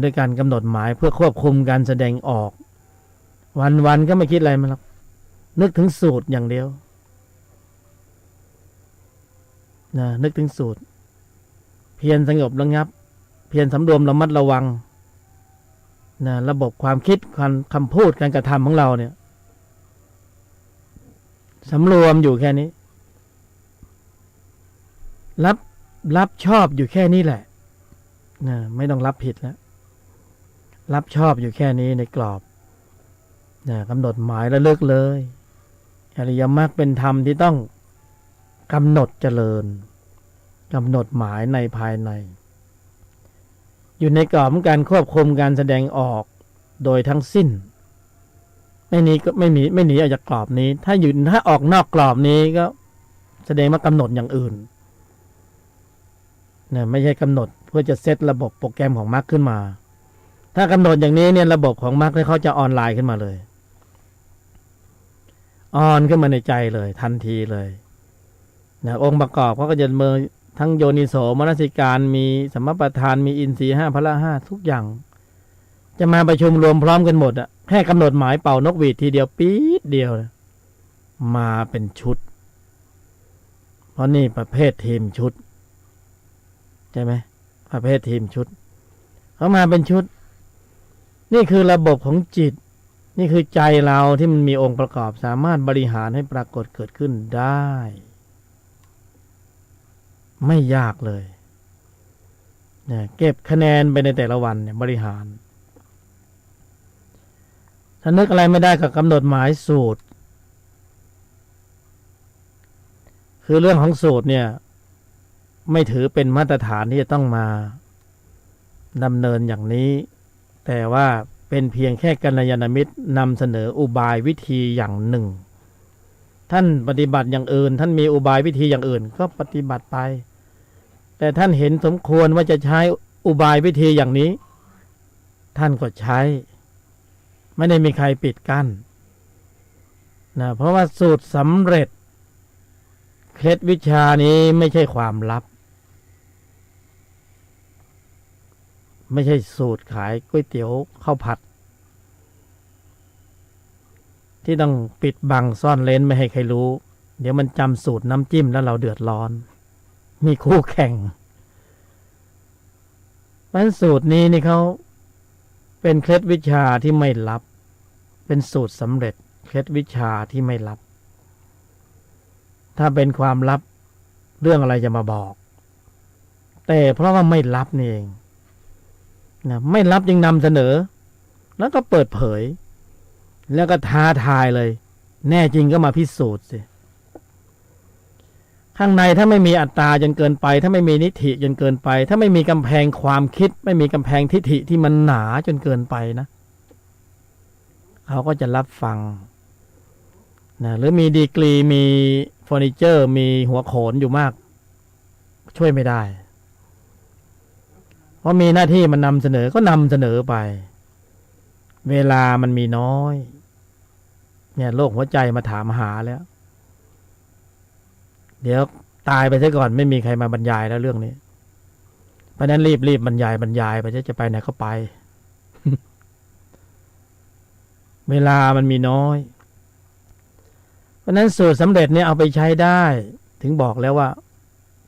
ด้วยการกำหนดหมายเพื่อควบคุมการแสดงออกวันๆก็ไม่คิดอะไรมันหรอกนึกถึงสูตรอย่างเดียวนึกถึงสูตรเพียรสงบระงับเพียรสำรวมระมัดระวังระบบความคิดคำพูดการกระทำของเราเนี่ยสำรวมอยู่แค่นี้รับชอบอยู่แค่นี้แหละไม่ต้องรับผิดแล้วรับชอบอยู่แค่นี้ในกรอบกำหนดหมายระลึกเลยอริยมรรคเป็นธรรมที่ต้องกำหนดเจริญกำหนดหมายในภายในอยู่ในกรอบของการควบคุมการแสดงออกโดยทั้งสิ้นไม่หนีออกจากกรอบนี้ถ้าออกนอกกรอบนี้ก็แสดงว่ากำหนดอย่างอื่นไม่ใช่กำหนดเพื่อจะเซตระบบโปรแกรมของมรรคขึ้นมาถ้ากำหนดอย่างนี้เนี่ยระบบของมรรคเขาจะออนไลน์ขึ้นมาเลยออนขึ้นมาในใจเลยทันทีเลยองค์ประกอบเขาก็จะเมื่อทั้งโยนิโสมนสิการมีสัมมาประธานมีอินทรีย์5พละ5ทุกอย่างจะมาประชุมรวมพร้อมกันหมดอ่ะแค่กำหนดหมายเป่านกหวีดทีเดียวปี๊ดเดียวมาเป็นชุดเพราะนี่ประเภททีมชุดใช่ไหมประเภททีมชุดเขามาเป็นชุดนี่คือระบบของจิตนี่คือใจเราที่มันมีองค์ประกอบสามารถบริหารให้ปรากฏเกิดขึ้นได้ไม่ยากเลยเก็บคะแนนไปในแต่ละวันเนี่ยบริหารถ้านึกอะไรไม่ได้ก็กำหนดหมายสูตรคือเรื่องของสูตรเนี่ยไม่ถือเป็นมาตรฐานที่จะต้องมาดำเนินอย่างนี้แต่ว่าเป็นเพียงแค่กัลยาณมิตรนำเสนออุบายวิธีอย่างหนึ่งท่านปฏิบัติอย่างอื่นท่านมีอุบายวิธีอย่างอื่นก็ปฏิบัติไปแต่ท่านเห็นสมควรว่าจะใช้อุบายวิธีอย่างนี้ท่านก็ใช้ไม่ได้มีใครปิดกั้นเพราะว่าสูตรสำเร็จเคล็ดวิชานี้ไม่ใช่ความลับไม่ใช่สูตรขายก๋วยเตี๋ยวข้าวผัดที่ต้องปิดบังซ่อนเร้นไม่ให้ใครรู้เดี๋ยวมันจำสูตรน้ำจิ้มแล้วเราเดือดร้อนมีคู่แข่งเพราะสูตรนี้นี่เขาเป็นเคล็ดวิชาที่ไม่ลับเป็นสูตรสำเร็จเคล็ดวิชาที่ไม่ลับถ้าเป็นความลับเรื่องอะไรจะมาบอกแต่เพราะว่าไม่ลับนี่เองไม่ลับยังนำเสนอแล้วก็เปิดเผยแล้วก็ท้าทายเลยแน่จริงก็มาพิสูจน์สิข้างในถ้าไม่มีอัตตาจนเกินไปถ้าไม่มีนิฐิจนเกินไปถ้าไม่มีกำแพงความคิดไม่มีกำแพงทิฏฐิที่มันหนาจนเกินไปนะเขาก็จะรับฟังหรือมีดีกรีมีเฟอร์นิเจอร์มีหัวโขนอยู่มากช่วยไม่ได้เพราะมีหน้าที่มันนำเสนอก็นำเสนอไปเวลามันมีน้อยเนี่ยโรคหัวใจมาถามหาแล้วเดี๋ยวตายไปซะก่อนไม่มีใครมาบรรยายแล้วเรื่องนี้เพราะนั้นรีบบรรยายไปจะไปไหนก็ไป เวลามันมีน้อยเพราะนั้นสูตรสำเร็จเนี่ยเอาไปใช้ได้ถึงบอกแล้วว่า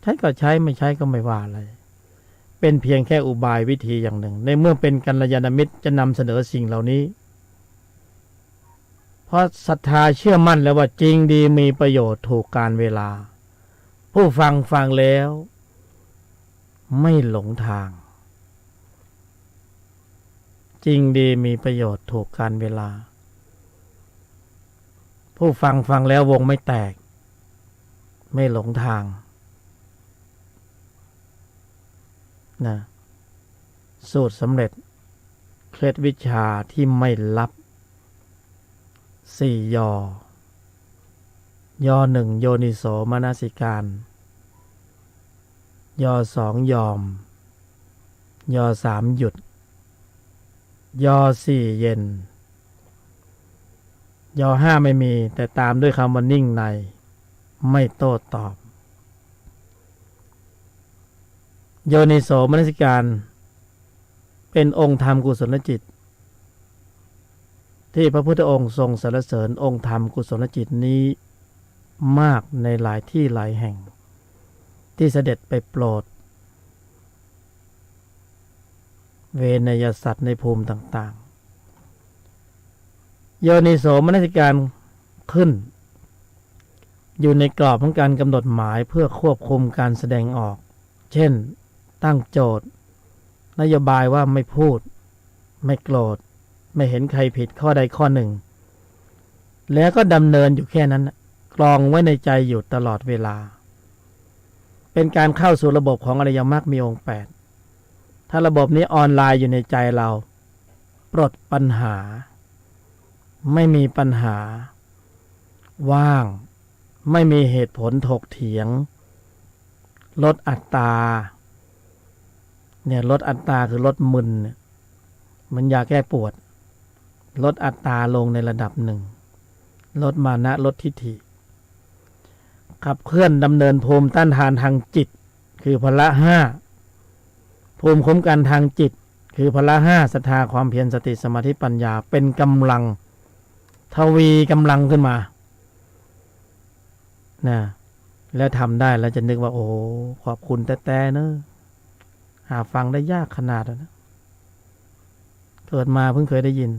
ใช้ก็ใช้ไม่ใช้ก็ไม่ว่าอะไรเป็นเพียงแค่อุบายวิธีอย่างหนึ่งในเมื่อเป็นกัลยาณมิตรจะนำเสนอสิ่งเหล่านี้เพราะศรัทธาเชื่อมั่นแล้วว่าจริงดีมีประโยชน์ถูกกาลเวลาผู้ฟังแล้วไม่หลงทางจริงดีมีประโยชน์ถูกกาลเวลาผู้ฟังแล้ววงไม่แตกไม่หลงทางนะสูตรสำเร็จเคล็ดวิชาที่ไม่ลับ 4 ยอ 1 โยนิโสมนสิการ ยอ 2 ยอม ยอ 3 หยุด ยอ 4 เย็น ยอ 5 ไม่มีแต่ตามด้วยคำว่านิ่งในไม่โต้ตอบโยนิโสมนสิการเป็นองค์ธรรมกุศลจิตที่พระพุทธองค์ทรงสรรเสริญองค์ธรรมกุศลจิตนี้มากในหลายที่หลายแห่งที่เสด็จไปโปรดเวนยสัตว์ในภูมิต่างๆโยนิโสมนสิการขึ้นอยู่ในกรอบของการกำหนดหมายเพื่อควบคุมการแสดงออกเช่นตั้งโจทย์นโยบายว่าไม่พูดไม่โกรธไม่เห็นใครผิดข้อใดข้อหนึ่งแล้วก็ดำเนินอยู่แค่นั้นกรองไว้ในใจอยู่ตลอดเวลาเป็นการเข้าสู่ระบบของอริยมรรคมีองค์ 8ถ้าระบบนี้ออนไลน์อยู่ในใจเราปลดปัญหาไม่มีปัญหาว่างไม่มีเหตุผลถกเถียงลดอัตตาเนี่ยลดอัตตาคือลดมึนมันยาแก้ปวดลดอัตตาลงในระดับหนึ่งลดมานะลดทิฏฐิขับเคลื่อนดำเนินภูมิต้านทานทางจิตคือพละ5ภูมิคุ้มกันทางจิตคือพละ5ศรัทธาความเพียรสติสมาธิปัญญาเป็นกำลังทวีกำลังขึ้นมานะแล้วทำได้แล้วจะนึกว่าโอ้ขอบคุณแต่เนอะหาฟังได้ยากขนาดนะเกิดมาเพิ่งเคยได้ยิน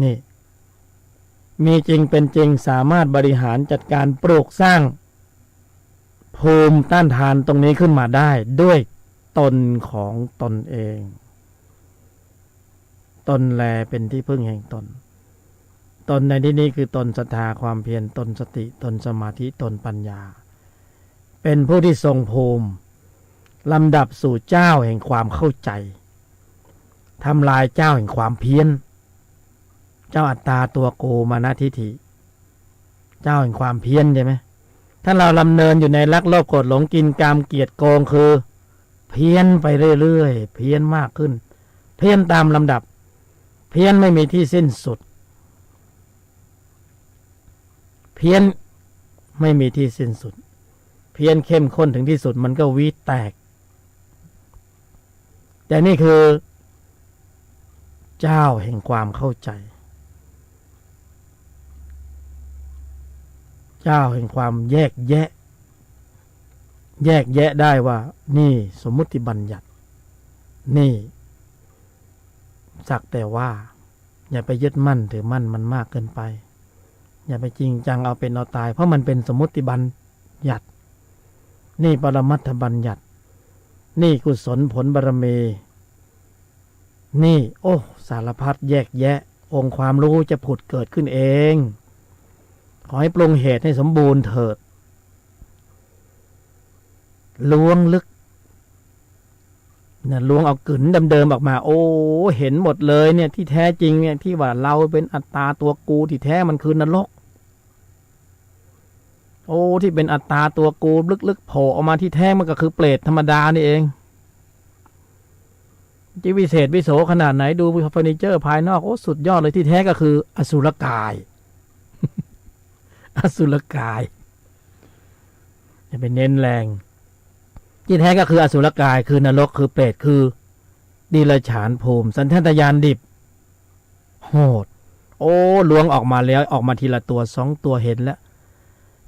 นี่มีจริงเป็นจริงสามารถบริหารจัดการปลูกสร้างภูมิต้านทานตรงนี้ขึ้นมาได้ด้วยตนของตนเองตนแลเป็นที่พึ่งแห่งตนตนในที่นี้คือตนศรัทธาความเพียรตนสติตนสมาธิตนปัญญาเป็นผู้ที่ทรงภูมิลำดับสู่เจ้าแห่งความเข้าใจทำลายเจ้าแห่งความเพี้ยนเจ้าอัตตาตัวกูมานะทิฏฐิเจ้าแห่งความเพี้ยนใช่ไหมถ้าเราดำเนินอยู่ในลักโลภโกรธหลงกินกามเกียรติโกงคือเพี้ยนไปเรื่อยๆเพี้ยนมากขึ้นเพี้ยนตามลำดับเพี้ยนไม่มีที่สิ้นสุดเพี้ยนไม่มีที่สิ้นสุดเพี้ยนเข้มข้นถึงที่สุดมันก็วีแตกแต่นี่คือเจ้าแห่งความเข้าใจเจ้าแห่งความแยกแยะได้ว่านี่สมมุติบัญญัตินี่สักแต่ว่าอย่าไปยึดมั่นถือมั่นมันมากเกินไปอย่าไปจริงจังเอาเป็นเอาตายเพราะมันเป็นสมมุติบัญญัตินี่ปรมัตถบัญญัตินี่กุศลผลบารมีนี่โอ้สารพัดแยกแยะองค์ความรู้จะผุดเกิดขึ้นเองขอให้ปรุงเหตุให้สมบูรณ์เถิดล้วงลึกนะล้วงเอากึ๋นเดิมๆออกมาโอ้เห็นหมดเลยเนี่ยที่แท้จริงเนี่ยที่ว่าเราเป็นอัตตาตัวกูที่แท้มันคือนรกโอ้ที่เป็นอัตตาตัวกูลึกๆโผล่ออกมาที่แท้มันก็คือเปรตธรรมดานี่เองจะวิเศษวิโสขนาดไหนดูเฟอร์นิเจอร์ภายนอกโอ้สุดยอดเลยที่แท้ก็คืออสุรกาย อสุรกายอย่าไปเน้นแรงที่แท้ก็คืออสุรกายคือนรกคือเปรตคือดิลฉานภูมิสันทัตญาณดิบโหดโอ้ล้วงออกมาแล้วออกมาทีละตัว2ตัวเห็นแล้ว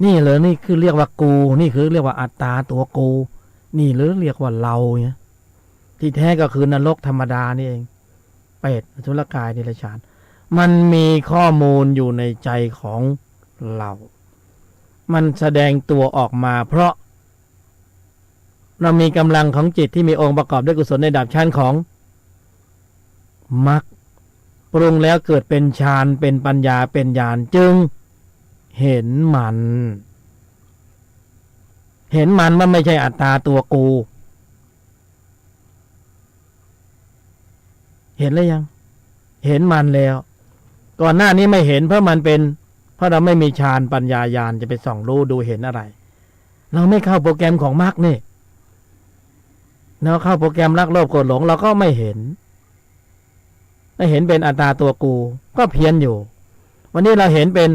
นี่เลยนี่คือเรียกว่ากูนี่คือเรียกว่าอัตตาตัวกูนี่หรือเรียกว่าเราเนี่ยที่แท้ก็คือนรกธรรมดานี่เองเปรตอสุรกายดิลฉานมันมีข้อมูลอยู่ในใจของเรามันแสดงตัวออกมาเพราะเรามีกำลังของจิตที่มีองค์ประกอบด้วยกุศลในระดับชั้นของมรรคปรุงแล้วเกิดเป็นฌานเป็นปัญญาเป็นญาณจึงเห็นมันมันไม่ใช่อัตตาตัวกูเห็นแล้วยังเห็นมันแล้ว ก่อนหน้านี้ไม่เห็นเพราะเราไม่มีฌานปัญญาญาณจะไปส่องรู้ดูเห็นอะไรเราไม่เข้าโปรแกรมของมรรคนี่เราเข้าโปรแกรมรักโลภโกรธหลงเราก็ไม่เห็นเป็นอัตตาตัวกูก็เพี้ยนอยู่วันนี้เราเห็นเป็น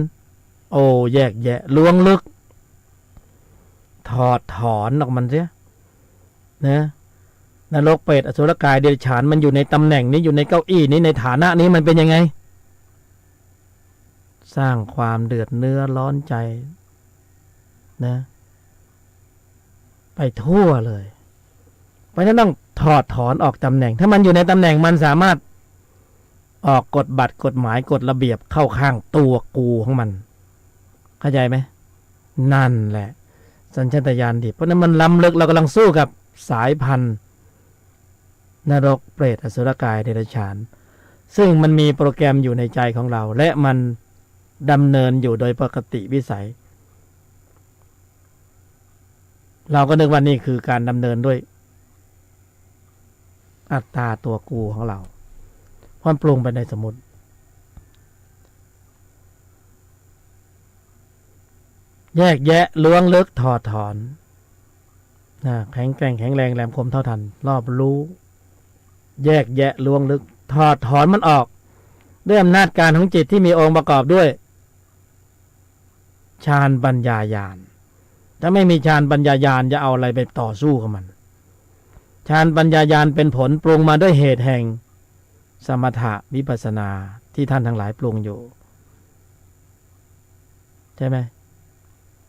โอ้แยกแยะล้วงลึกถอดถอนออกมันเสียนะนรกเปรตอสุรกายเดรัจฉานมันอยู่ในตำแหน่งนี้อยู่ในเก้าอี้นี้ในฐานะนี้มันเป็นยังไงสร้างความเดือดเนื้อร้อนใจนะไปทั่วเลยเพราะฉะนั้นต้องถอดถอนออกตำแหน่งถ้ามันอยู่ในตำแหน่งมันสามารถออกกฎบัตรกฎหมายกฎระเบียบเข้าข้างตัวกูของมันเข้าใจไหมนั่นแหละสัญชาตญาณดิบเพราะนั้นมันล้ำลึกเรากำลังสู้กับสายพันธุ์นรกเปรตอสุรกายเดรัจฉานซึ่งมันมีโปรแกรมอยู่ในใจของเราและมันดำเนินอยู่โดยปกติวิสัยเราก็นึกว่านี่คือการดำเนินด้วยอัตตาตัวกูของเราความปรุงไปในสมมุติแยกแยะล้วงลึกถอดถอนแข็งแกร่งแข็งแรงแหลมคมเท่าทันรอบรู้แยกแยะล้วงลึกถอดถอนมันออกด้วยอำนาจการของจิตที่มีองค์ประกอบด้วยฌานปัญญาญาณถ้าไม่มีฌานปัญญาญาณจะเอาอะไรไปต่อสู้กับมันฌานปัญญาญาณเป็นผลปรุงมาด้วยเหตุแห่งสมถะวิปัสสนาที่ท่านทั้งหลายปรุงอยู่ใช่ไหม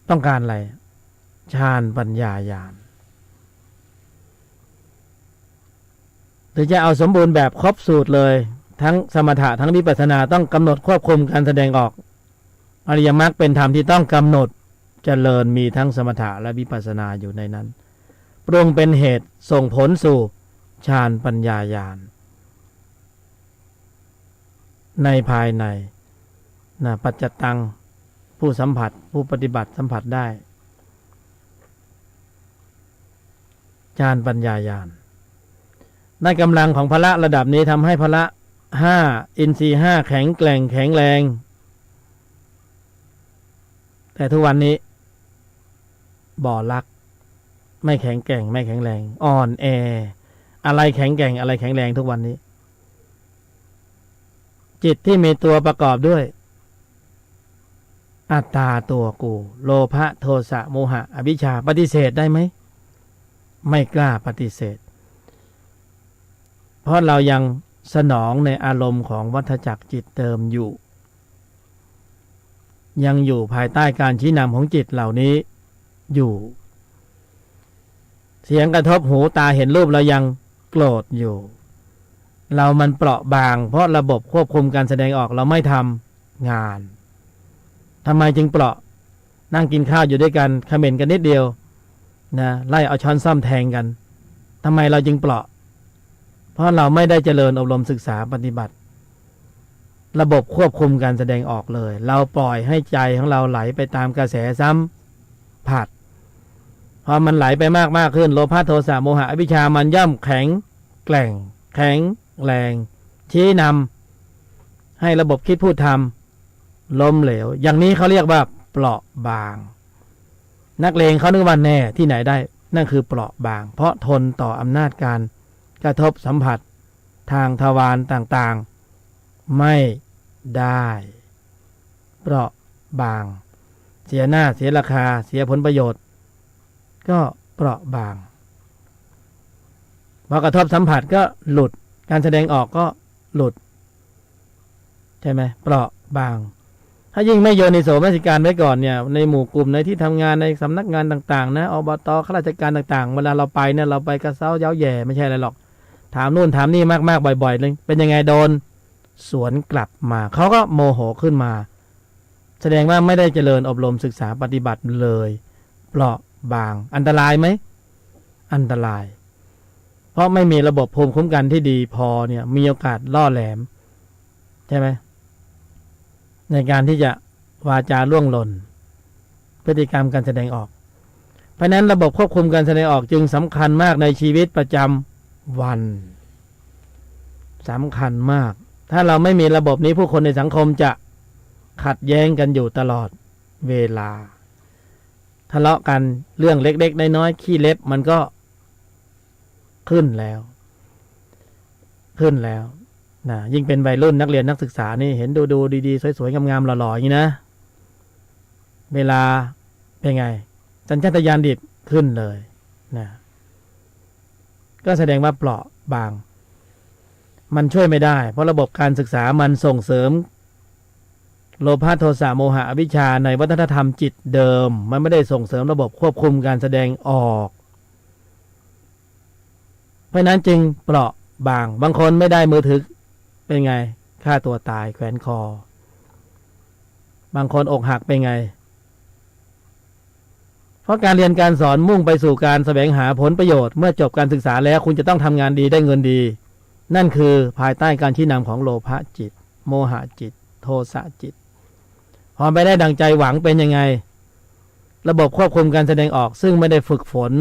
ต้องการอะไรฌานปัญญาญาณหรือจะเอาสมบูรณ์แบบครบสูตรเลยทั้งสมถะทั้งวิปัสสนาต้องกำหนดควบคุมการแสดงออกอริยมรรคเป็นธรรมที่ต้องกำหนดเจริญมีทั้งสมถะและวิปัสสนาอยู่ในนั้นปรุงเป็นเหตุส่งผลสู่ฌานปัญญาญาณในภายในปัจจตังผู้สัมผัสผู้ปฏิบัติสัมผัสได้ฌานปัญญาญาณในกำลังของพละระดับนี้ทำให้พละ5อินทรีย์5แข็งแกร่งแข็งแรงแต่ทุกวันนี้บ่อรักไม่แข็งแกร่งไม่แข็งแรงอ่อนแออะไรแข็งแกร่งอะไรแข็งแรงทุกวันนี้จิตที่มีตัวประกอบด้วยอัตตาตัวกูโลภะโทสะโมหะอวิชชาปฏิเสธได้ไหมไม่กล้าปฏิเสธเพราะเรายังสนองในอารมณ์ของวัฏจักรจิตเดิมอยู่ยังอยู่ภายใต้การชี้นำของจิตเหล่านี้อยู่เสียงกระทบหูตาเห็นรูปเรายังโกรธอยู่เรามันเปราะบางเพราะระบบควบคุมการแสดงออกเราไม่ทำงานทำไมจึงเปราะนั่งกินข้าวอยู่ด้วยกันเขม่นกันนิดเดียวนะไล่เอาช้อนซ่อมแทงกันทำไมเราจึงเปราะเพราะเราไม่ได้เจริญอบรมศึกษาปฏิบัติระบบควบคุมการแสดงออกเลยเราปล่อยให้ใจของเราไหลไปตามกระแสซ้ำผัดพอมันไหลไปมากขึ้นโลภะโทสะโมหะอวิชชามันย่อมแข็งแกร่งแข็งแรงชี้นำให้ระบบคิดพูดทำล้มเหลวอย่างนี้เขาเรียกว่าเปราะบางนักเลงเขานึกว่าแน่ที่ไหนได้นั่นคือเปราะบางเพราะทนต่ออำนาจการกระทบสัมผัสทางทวารต่างๆไม่ได้เปราะบางเสียหน้าเสียราคาเสียผลประโยชน์ก็เปราะบางพอกระทบสัมผัสก็หลุดการแสดงออกก็หลุดใช่ไหมเปราะบางถ้ายิ่งไม่โยนิโสมนสิการไว้ก่อนเนี่ยในหมู่กลุ่มในที่ทำงานในสำนักงานต่างๆนะอบตข้าราชการต่างๆเวลาเราไปเนี่ยเราไปกระเซ้าเย้าแย่ไม่ใช่อะไรหรอกถามนู่นถามนี่มากๆบ่อยๆเลยเป็นยังไงโดนสวนกลับมาเขาก็โมโหขึ้นมาแสดงว่าไม่ได้เจริญอบรมศึกษาปฏิบัติเลยเปราะบางอันตรายไหมอันตรายเพราะไม่มีระบบภูมิคุ้มกันที่ดีพอเนี่ยมีโอกาสล่อแหลมใช่ไหมในการที่จะวาจาล่วงหล่นพฤติกรรมการแสดงออกเพราะนั้นระบบควบคุมการแสดงออกจึงสำคัญมากในชีวิตประจำวันสำคัญมาก ถ้าเราไม่มีระบบนี้ผู้คนในสังคมจะขัดแย้งกันอยู่ตลอดเวลาทะเลาะกันเรื่องเล็กๆน้อยๆขี้เล็บมันก็ขึ้นแล้วนะยิ่งเป็นวัยรุ่นนักเรียนนักศึกษานี่เห็นดูดีๆสวยๆงามๆหล่อๆอย่างนี้นะเวลาเป็นไงสัญชาตญาณดิบขึ้นเลยนะก็แสดงว่าเปราะบางมันช่วยไม่ได้เพราะระบบการศึกษามันส่งเสริมโลภะโทสะโมหะอวิชชาในวัฒนธรรมจิตเดิมมันไม่ได้ส่งเสริมระบบควบคุมการแสดงออกเพราะนั้นจึงเปราะบางคนไม่ได้มือถือเป็นไงฆ่าตัวตายแขวนคอบางคนอกหักเป็นไงเพราะการเรียนการสอนมุ่งไปสู่การแสวงหาผลประโยชน์เมื่อจบการศึกษาแล้วคุณจะต้องทำงานดีได้เงินดีนั่นคือภายใต้การชี้นำของโลภะจิตโมหะจิตโทสะจิตพอไปได้ดังใจหวังเป็นยังไงระบบควบคุมการแสดงออกซึ่งไม่ได้ฝึกฝน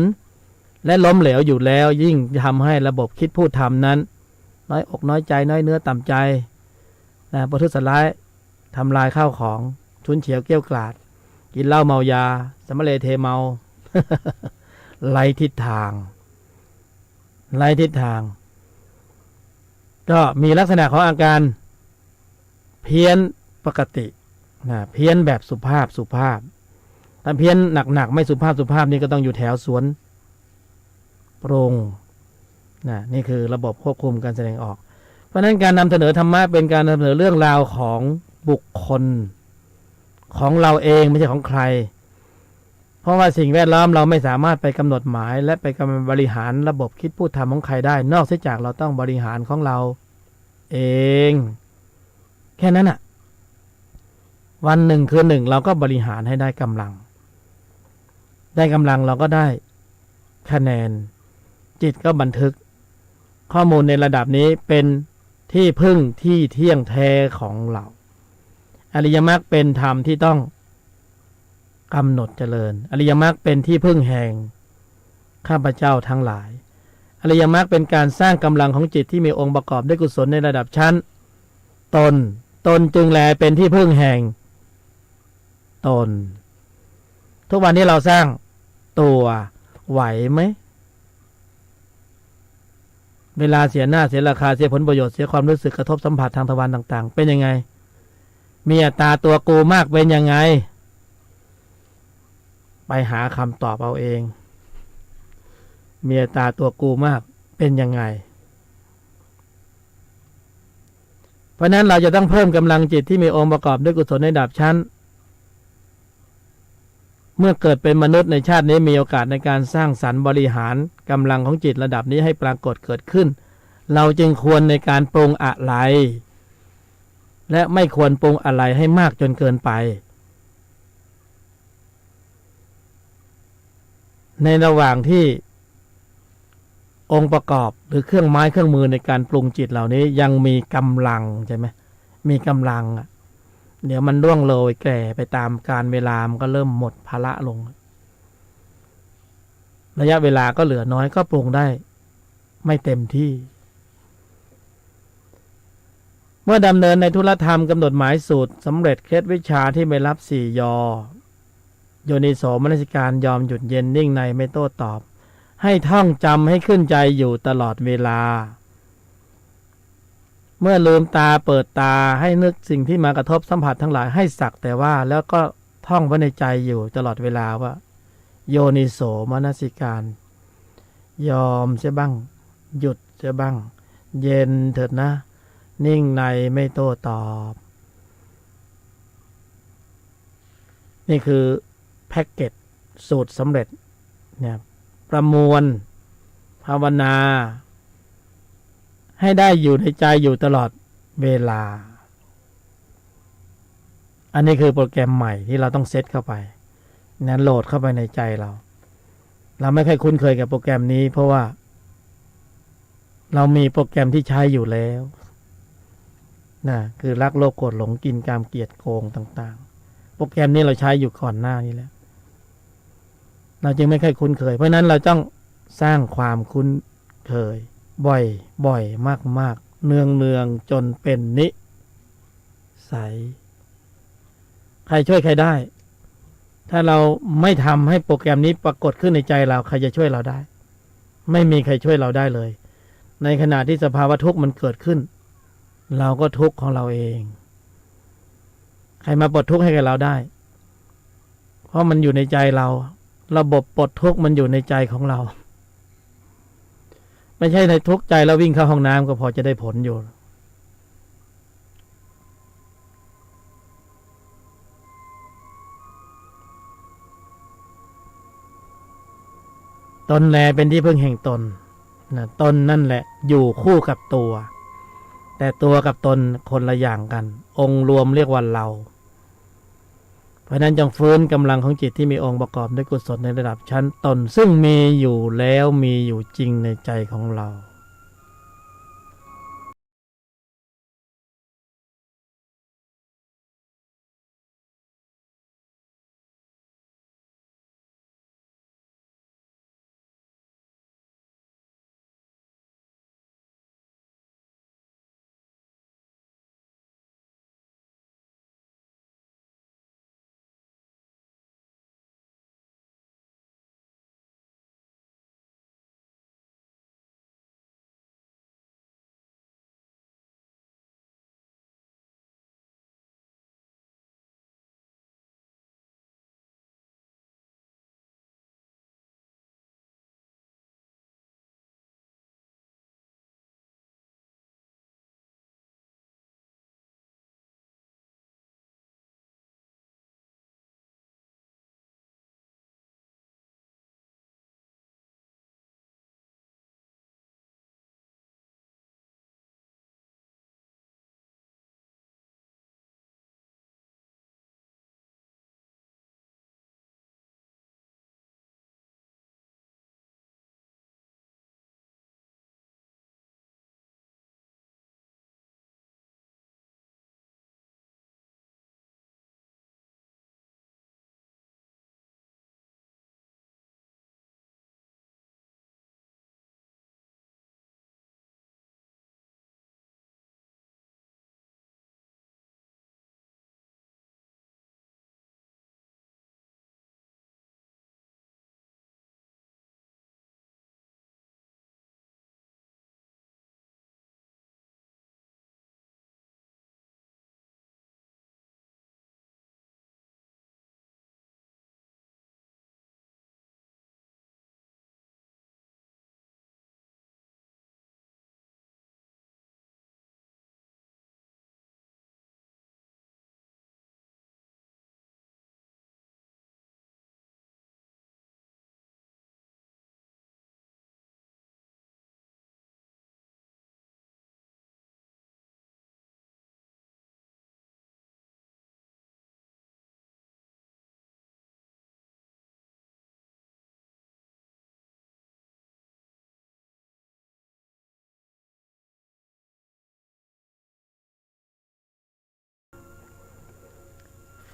และล้มเหลวอยู่แล้วยิ่งทำให้ระบบคิดพูดทำนั้นน้อยอกน้อยใจน้อยเนื้อต่ำใจนะประทุษร้ายทำลายข้าวของชุนเฉียวเกี้ยวกราดกินเหล้าเมายาสำเร็จเทเมา ไร้ทิศทางก็มีลักษณะของอาการเพี้ยนปกตินะเพี้ยนแบบสุภาพถ้าเพี้ยนหนักๆไม่สุภาพนี่ก็ต้องอยู่แถวสวนโปร่งนะนี่คือระบบควบคุมการแสดงออกเพราะฉะนั้นการนำเสนอธรรมะเป็นการนำเสนอเรื่องราวของบุคคลของเราเองไม่ใช่ของใครเพราะว่าสิ่งแวดล้อมเราไม่สามารถไปกำหนดหมายและไปกำหนดบริหารระบบคิดพูดทำของใครได้นอกจากเราต้องบริหารของเราเองแค่นั้นน่ะวันหนึ่งคืนหนึ่งเราก็บริหารให้ได้กำลังเราก็ได้คะแนนจิตก็บันทึกข้อมูลในระดับนี้เป็นที่พึ่งที่เที่ยงแท้ของเราอริยมรรคเป็นธรรมที่ต้องกำหนดเจริญอริยมรรคเป็นที่พึ่งแห่งข้าพเจ้าทั้งหลายอริยมรรคเป็นการสร้างกำลังของจิตที่มีองค์ประกอบด้วยกุศลในระดับชั้นตนจึงแลเป็นที่พึ่งแห่งตนทุกวันนี้เราสร้างตัวไหวไหมเวลาเสียหน้าเสียราคาเสียผลประโยชน์เสียความรู้สึกกระทบสัมผัสทางทวารต่างๆเป็นยังไงมีอัตตาตัวกูมากเป็นยังไงไปหาคำตอบเอาเองมีอัตตาตัวกูมากเป็นยังไงเพราะนั้นเราจะต้องเพิ่มกำลังจิตที่มีองค์ประกอบด้วยกุศลในระดับชั้นเมื่อเกิดเป็นมนุษย์ในชาตินี้มีโอกาสในการสร้างสรรค์บริหารกำลังของจิตระดับนี้ให้ปรากฏเกิดขึ้นเราจึงควรในการปรุงอะไรและไม่ควรปรุงอะไรให้มากจนเกินไปในระหว่างที่องค์ประกอบหรือเครื่องไม้เครื่องมือในการปรุงจิตเหล่านี้ยังมีกำลังใช่ไหมมีกำลังเดี๋ยวมันร่วงโรยแก่ไปตามการเวลามันก็เริ่มหมดภาระลงระยะเวลาก็เหลือน้อยก็ปรุงได้ไม่เต็มที่เมื่อดำเนินในธุรธรรมกำหนดหมายสูตรสำเร็จเคล็ดวิชาที่ไม่รับ4 ยอโยนิโสมนสิการยอมหยุดเย็นนิ่งในไม่โต้ตอบให้ท่องจำให้ขึ้นใจอยู่ตลอดเวลาเมื่อลืมตาเปิดตาให้นึกสิ่งที่มากระทบสัมผัสทั้งหลายให้สักแต่ว่าแล้วก็ท่องไว้ในใจอยู่ตลอดเวลาว่าโยนิโสมนสิการยอมเสียบ้างหยุดเสียบ้างเย็นเถิดนะนิ่งในไม่โต้ตอบนี่คือแพ็กเกจสูตรสำเร็จเนี่ยประมวลภาวนาให้ได้อยู่ในใจอยู่ตลอดเวลาอันนี้คือโปรแกรมใหม่ที่เราต้องเซตเข้าไปนั้นโหลดเข้าไปในใจเราไม่ค่อยคุ้นเคยกับโปรแกรมนี้เพราะว่าเรามีโปรแกรมที่ใช้อยู่แล้วนะคือรักโลภโกรธหลงกินกามเกลียดโกงต่างๆโปรแกรมนี้เราใช้อยู่ก่อนหน้านี้แล้วเราจึงไม่ค่อยคุ้นเคยเพราะนั้นเราต้องสร้างความคุ้นเคยบ่อยมาก เนืองจนเป็นนิสัยใครช่วยใครได้ถ้าเราไม่ทำให้โปรแกรมนี้ปรากฏขึ้นในใจเราใครจะช่วยเราได้ไม่มีใครช่วยเราได้เลยในขณะที่สภาวะทุกข์มันเกิดขึ้นเราก็ทุกข์ของเราเองใครมาปลดทุกข์ให้กับเราได้เพราะมันอยู่ในใจเราระบบปลดทุกข์มันอยู่ในใจของเราไม่ใช่ในทุกข์ใจแล้ววิ่งเข้าห้องน้ำก็พอจะได้ผลอยู่ตนแลเป็นที่พึ่งแห่งตนนะตนนั่นแหละอยู่คู่กับตัวแต่ตัวกับตนคนละอย่างกันองค์รวมเรียกว่าเราเพราะนั้นจงฟื้นกำลังของจิตที่มีองค์ประกอบด้วยกุศลในระดับชั้นตนซึ่งมีอยู่แล้วมีอยู่จริงในใจของเรา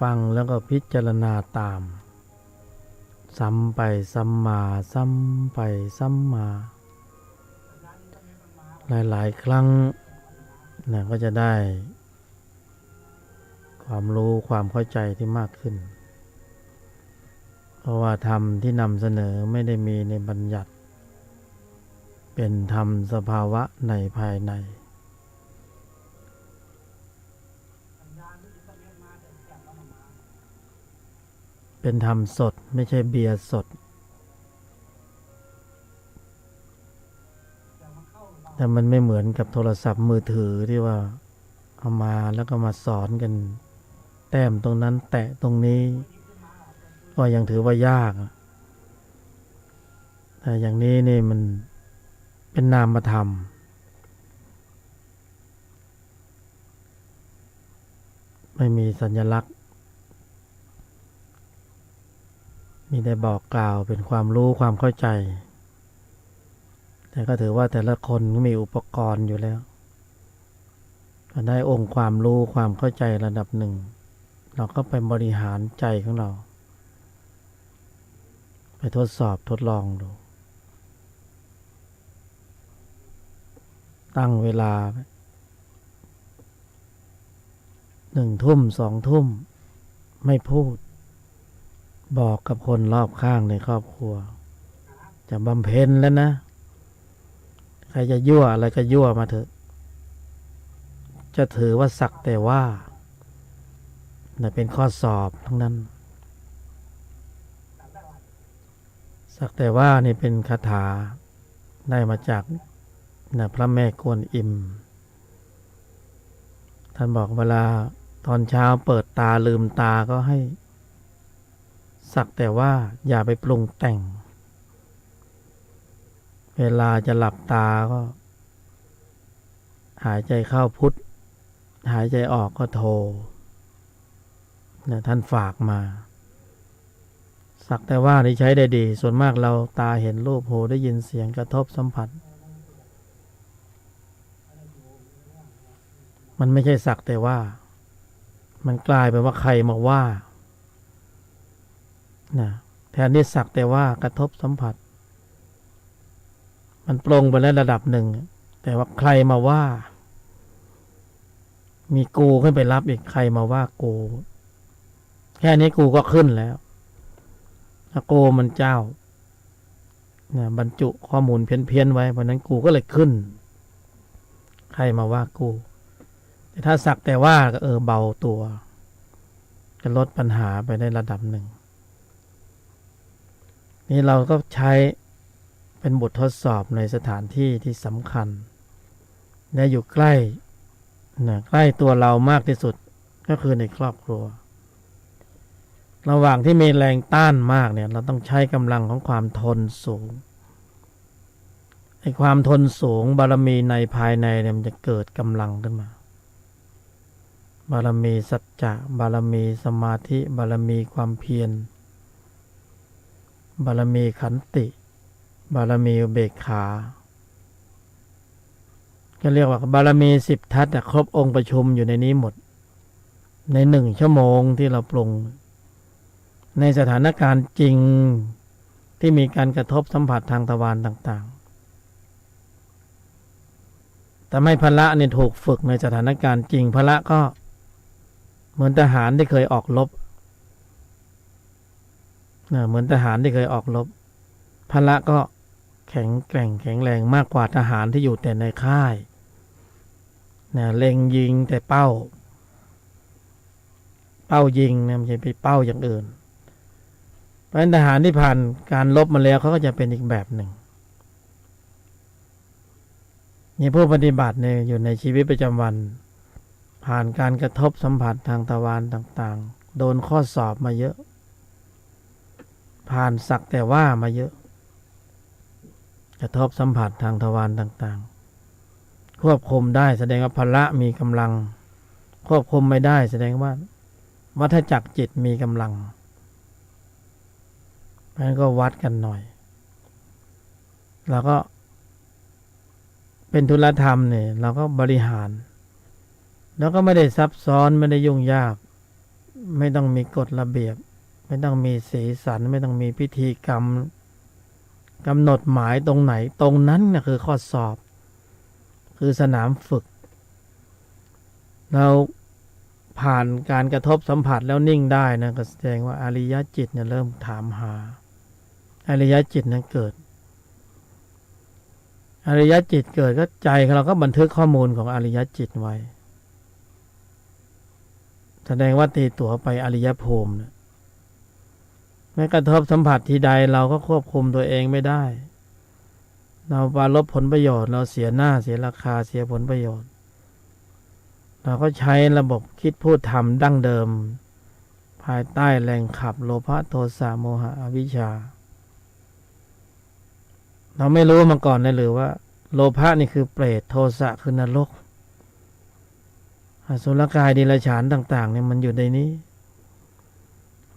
ฟังแล้วก็พิจารณาตามซ้ำไปซ้ำมาซ้ำไปซ้ำมาหลายๆครั้งนะก็จะได้ความรู้ความเข้าใจที่มากขึ้นเพราะว่าธรรมที่นำเสนอไม่ได้มีในบัญญัติเป็นธรรมสภาวะในภายในเป็นธรรมสดไม่ใช่เบียร์สดแต่มันไม่เหมือนกับโทรศัพท์มือถือที่ว่าเอามาแล้วก็มาสอนกันแต้มตรงนั้นแตะตรงนี้ก็ยังถือว่ายากแต่อย่างนี้นี่มันเป็นนามธรรมไม่มีสัญลักษณ์มีแต่บอกกล่าวเป็นความรู้ความเข้าใจแต่ก็ถือว่าแต่ละคนก็มีอุปกรณ์อยู่แล้วพอได้องค์ความรู้ความเข้าใจระดับหนึ่งเราก็ไปบริหารใจของเราไปทดสอบทดลองดูตั้งเวลา 1 ทุ่ม 2 ทุ่มไม่พูดบอกกับคนรอบข้างในครอบครัวจะบำเพ็ญแล้วนะใครจะยั่วอะไรก็ยั่วมาเถอะจะถือว่าสักแต่ว่าเป็นข้อสอบทั้งนั้นสักแต่ว่านี่เป็นคาถาได้มาจากพระแม่กวนอิมท่านบอกเวลาตอนเช้าเปิดตาลืมตาก็ให้สักแต่ว่าอย่าไปปรุงแต่งเวลาจะหลับตาก็หายใจเข้าพุทธหายใจออกก็โทท่านฝากมาสักแต่ว่านี่ใช้ได้ดีส่วนมากเราตาเห็นรูปหูได้ยินเสียงกระทบสัมผัสมันไม่ใช่สักแต่ว่ามันกลายเป็นว่าใครมาว่าแทนที่สักแต่ว่ากระทบสัมผัสมันปรงไปแล้วระดับหนึ่งแต่ว่าใครมาว่ามีกูขึ้นไปรับอีกใครมาว่ากูแค่นี้กูก็ขึ้นแล้วโกมันเจ้าบรรจุข้อมูลเพี้ยนไว้เพราะนั้นกูก็เลยขึ้นใครมาว่ากูแต่ถ้าสักแต่ว่าก็เบาตัวจะลดปัญหาไปได้ระดับหนึ่งนี่เราก็ใช้เป็นบททดสอบในสถานที่ที่สำคัญและอยู่ใกล้ใกล้ตัวเรามากที่สุดก็คือในครอบครัวระหว่างที่มีแรงต้านมากเนี่ยเราต้องใช้กำลังของความทนสูงไอ้ความทนสูงบารมีในภายในเนี่ยมันจะเกิดกำลังขึ้นมาบารมีสัจจะบารมีสมาธิบารมีความเพียรบารมีขันติบารมีอุเบกขาก็เรียกว่าบารมี10 ทัศน์ครบองค์ประชุมอยู่ในนี้หมดใน1 ชั่วโมงที่เราปรุงในสถานการณ์จริงที่มีการกระทบสัมผัสทางทวารต่างๆแต่ไม่พละเนี่ยถูกฝึกในสถานการณ์จริงพละก็เหมือนทหารที่เคยออกรบเหมือนทหารที่เคยออกรบพละก็แข็งแกร่งแข็งแรงมากกว่าทหารที่อยู่แต่ในค่ายเล็งยิงแต่เป้ายิงไม่ใช่ไปเป้าอย่างอื่นเพราะฉะนั้นทหารที่ผ่านการรบมาแล้วเขาก็จะเป็นอีกแบบหนึ่งนี่ผู้ปฏิบัติเนี่ยอยู่ในชีวิตประจำวันผ่านการกระทบสัมผัสทางทวารต่างๆโดนข้อสอบมาเยอะผ่านสักแต่ว่ามาเยอะกระทบสัมผัสทางทวารต่างๆควบคุมได้แสดงว่าพละมีกำลังควบคุมไม่ได้แสดงว่าวัฏจักรจิตมีกำลังเพราะฉะนั้นก็วัดกันหน่อยแล้วก็เป็นธุรธรรมเนี่ยเราก็บริหารแล้วก็ไม่ได้ซับซ้อนไม่ได้ยุ่งยากไม่ต้องมีกฎระเบียบไม่ต้องมีสีสันไม่ต้องมีพิธีกรรมกำหนดหมายตรงไหนตรงนั้นนะคือข้อสอบคือสนามฝึกเราผ่านการกระทบสัมผัสแล้วนิ่งได้นะก็แสดงว่าอริยจิตเนี่ยเริ่มถามหาอริยจิตนั้นเกิดอริยจิตเกิดก็ใจเราก็บันทึกข้อมูลของอริยจิตไว้แสดงว่าตีตั๋วไปอริยภูมินะไม่กระทบสัมผัสทีใดเราก็ควบคุมตัวเองไม่ได้เราปรารภผลประโยชน์เราเสียหน้าเสียราคาเสียผลประโยชน์เราก็ใช้ระบบคิดพูดทำดั้งเดิมภายใต้แรงขับโลภะโทสะโมหะอวิชชาเราไม่รู้มาก่อนเลยหรือว่าโลภะนี่คือเปรตโทสะคือนรกอสุรกายดิลฉานต่างๆเนี่ยมันอยู่ในนี้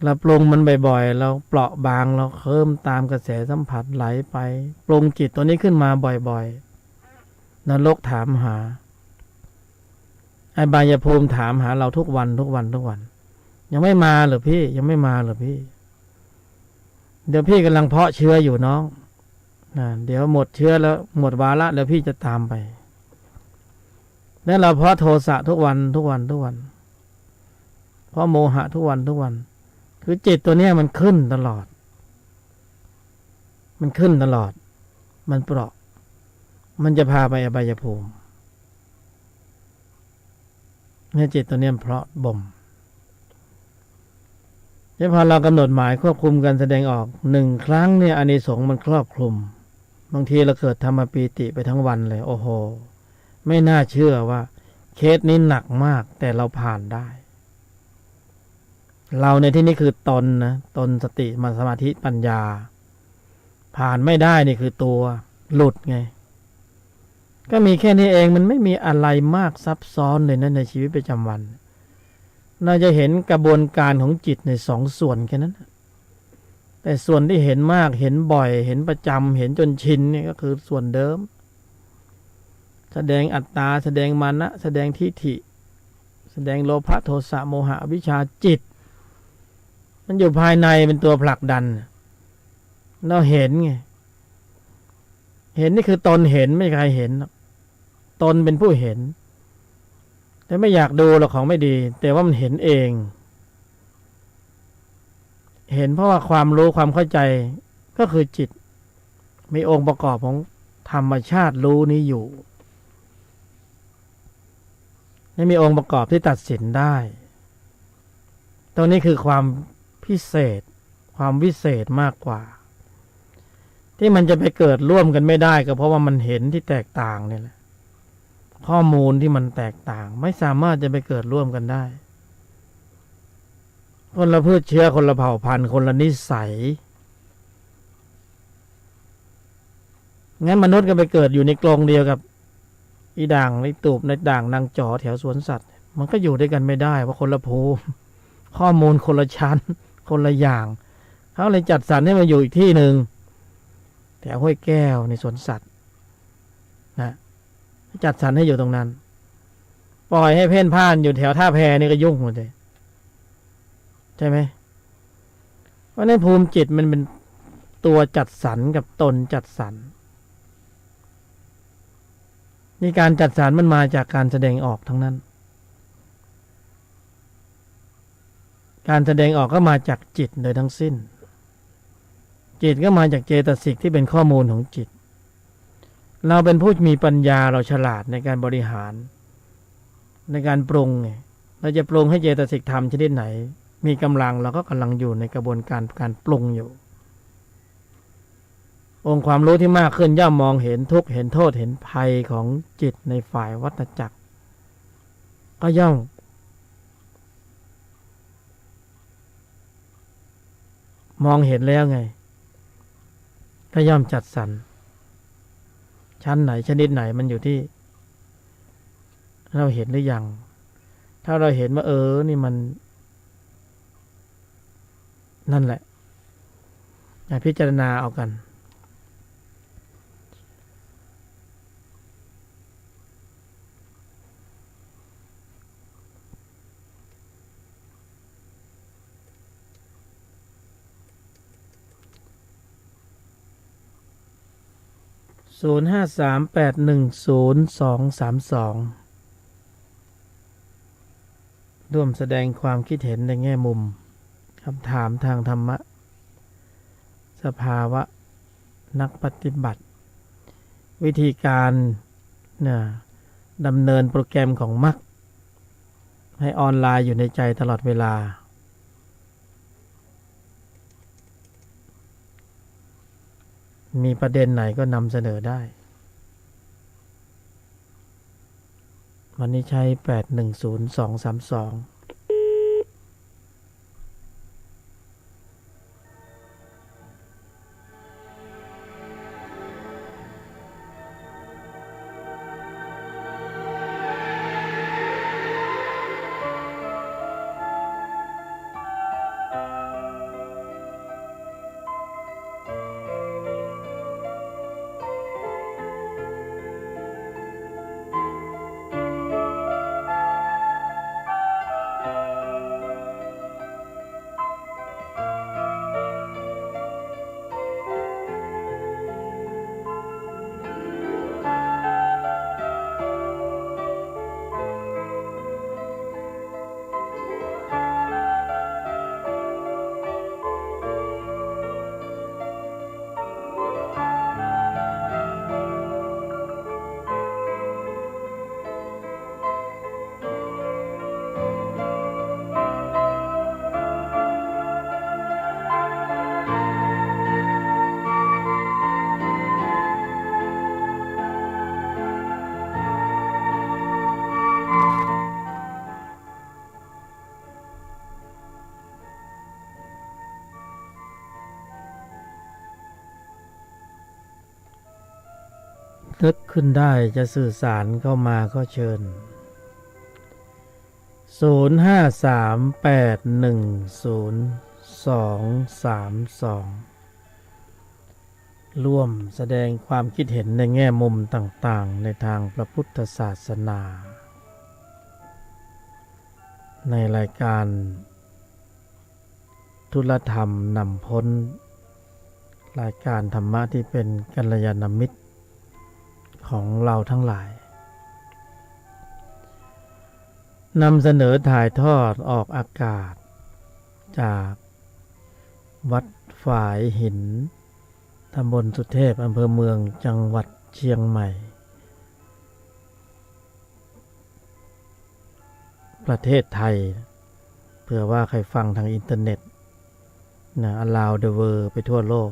เราปรุงมันบ่อยๆเราเปราะบางเราเคลิ้มตามกระแสสัมผัสไหลไปปรุงจิตตัวนี้ขึ้นมาบ่อยๆนรกถามหาไอ้บายภูมิถามหาเราทุกวันยังไม่มาเหรอพี่ยังไม่มาเหรอพี่เดี๋ยวพี่กำลังเพาะเชื้ออยู่น้องเดี๋ยวหมดเชื้อแล้วหมดวาระแล้วพี่จะตามไปแล้วเราเพาะโทสะทุกวัน เพราะโมหะทุกวันคือจิตตัวเนี้ยมันขึ้นตลอดมันเปราะมันจะพาไปอบายภูมิเนี่ยจิตตัวเนี้ยเพราะบ่มเนี่ยพอเรากำหนดหมายควบคุมการแสดงออก1 ครั้งเนี่ยอานิสงส์มันครอบคลุมบางทีเราเกิดธรรมปีติไปทั้งวันเลยโอ้โหไม่น่าเชื่อว่าเคสนี้หนักมากแต่เราผ่านได้เราในที่นี้คือตนนะตนสติมาสมาธิปัญญาผ่านไม่ได้นี่คือตัวหลุดไงก็มีแค่นี้เองมันไม่มีอะไรมากซับซ้อนเลยนะในชีวิตประจำวันเราจะเห็นกระบวนการของจิตใน2 ส่วนแค่นั้นแต่ส่วนที่เห็นมากเห็นบ่อยเห็นประจำเห็นจนชินนี่ก็คือส่วนเดิมแสดงอัตตาแสดงมานะแสดงทิฏฐิแสดงโลภะโทสะโมหะอวิชชาจิตมันอยู่ภายในเป็นตัวผลักดันเราเห็นไงเห็นนี่คือตนเห็นไม่ใครเห็นตนเป็นผู้เห็นแต่ไม่อยากดูหรอกของไม่ดีแต่ว่ามันเห็นเองเห็นเพราะว่าความรู้ความเข้าใจก็คือจิตมีองค์ประกอบของธรรมชาติรู้นี้อยู่ไม่มีองค์ประกอบที่ตัดสินได้ตรงนี้คือความพิเศษความวิเศษมากกว่าที่มันจะไปเกิดร่วมกันไม่ได้ก็เพราะว่ามันเห็นที่แตกต่างนี่แหละข้อมูลที่มันแตกต่างไม่สามารถจะไปเกิดร่วมกันได้คนละพืชเชื้อคนละเผ่าพันธุ์คนละนิสัยงั้นมนุษย์ก็ไปเกิดอยู่ในกรงเดียวกับอีด่างในตูบในด่างนางจ๋อแถวสวนสัตว์มันก็อยู่ด้วยกันไม่ได้เพราะคนละภูมิข้อมูลคนละชั้นคนละอย่างเขาเลยจัดสรรให้มาอยู่อีกที่หนึ่งแถวห้วยแก้วในสวนสัตว์นะจัดสรรให้อยู่ตรงนั้นปล่อยให้เพ่นพ่านอยู่แถวท่าแพนี่ก็ยุ่งหมดเลยใช่ไหมเพราะในภูมิจิตมันเป็นตัวจัดสรรกับตนจัดสรรนี่การจัดสรรมันมาจากการแสดงออกทั้งนั้นการแสดงออกก็มาจากจิตโดยทั้งสิ้นจิตก็มาจากเจตสิกที่เป็นข้อมูลของจิตเราเป็นผู้มีปัญญาเราฉลาดในการบริหารในการปรุงเราจะปรุงให้เจตสิกทำชนิดไหนมีกำลังเราก็กำลังอยู่ในกระบวนการปรุงอยู่องค์ความรู้ที่มากขึ้นย่อมมองเห็นทุกข์เห็นโทษเห็นภัยของจิตในฝ่ายวัฏจักรก็ย่อมมองเห็นแล้วไงก็ย่อมจัดสรรชั้นไหนชนิดไหนมันอยู่ที่เราเห็นหรือยังถ้าเราเห็นว่านี่มันนั่นแหละอย่าพิจารณาเอากัน0538102232ร่วมแสดงความคิดเห็นในแง่มุมคำถามทางธรรมะสภาวะนักปฏิบัติวิธีการดำเนินโปรแกรมของมรรคให้ออนไลน์อยู่ในใจตลอดเวลามีประเด็นไหนก็นำเสนอได้วันนี้ใช้810232 นึกขึ้นได้จะสื่อสารเข้ามาก็เชิญ0538102232ร่วมแสดงความคิดเห็นในแง่มุมต่างๆในทางพระพุทธศาสนาในรายการธุลธรรมนำพ้นรายการธรรมะที่เป็นกัลยาณมิตรของเราทั้งหลายนำเสนอถ่ายทอดออกอากาศจากวัดฝายหินตำบลสุเทพอำเภอเมืองจังหวัดเชียงใหม่ประเทศไทยเผื่อว่าใครฟังทางอินเทอร์เน็ตนะ Around the world ไปทั่วโลก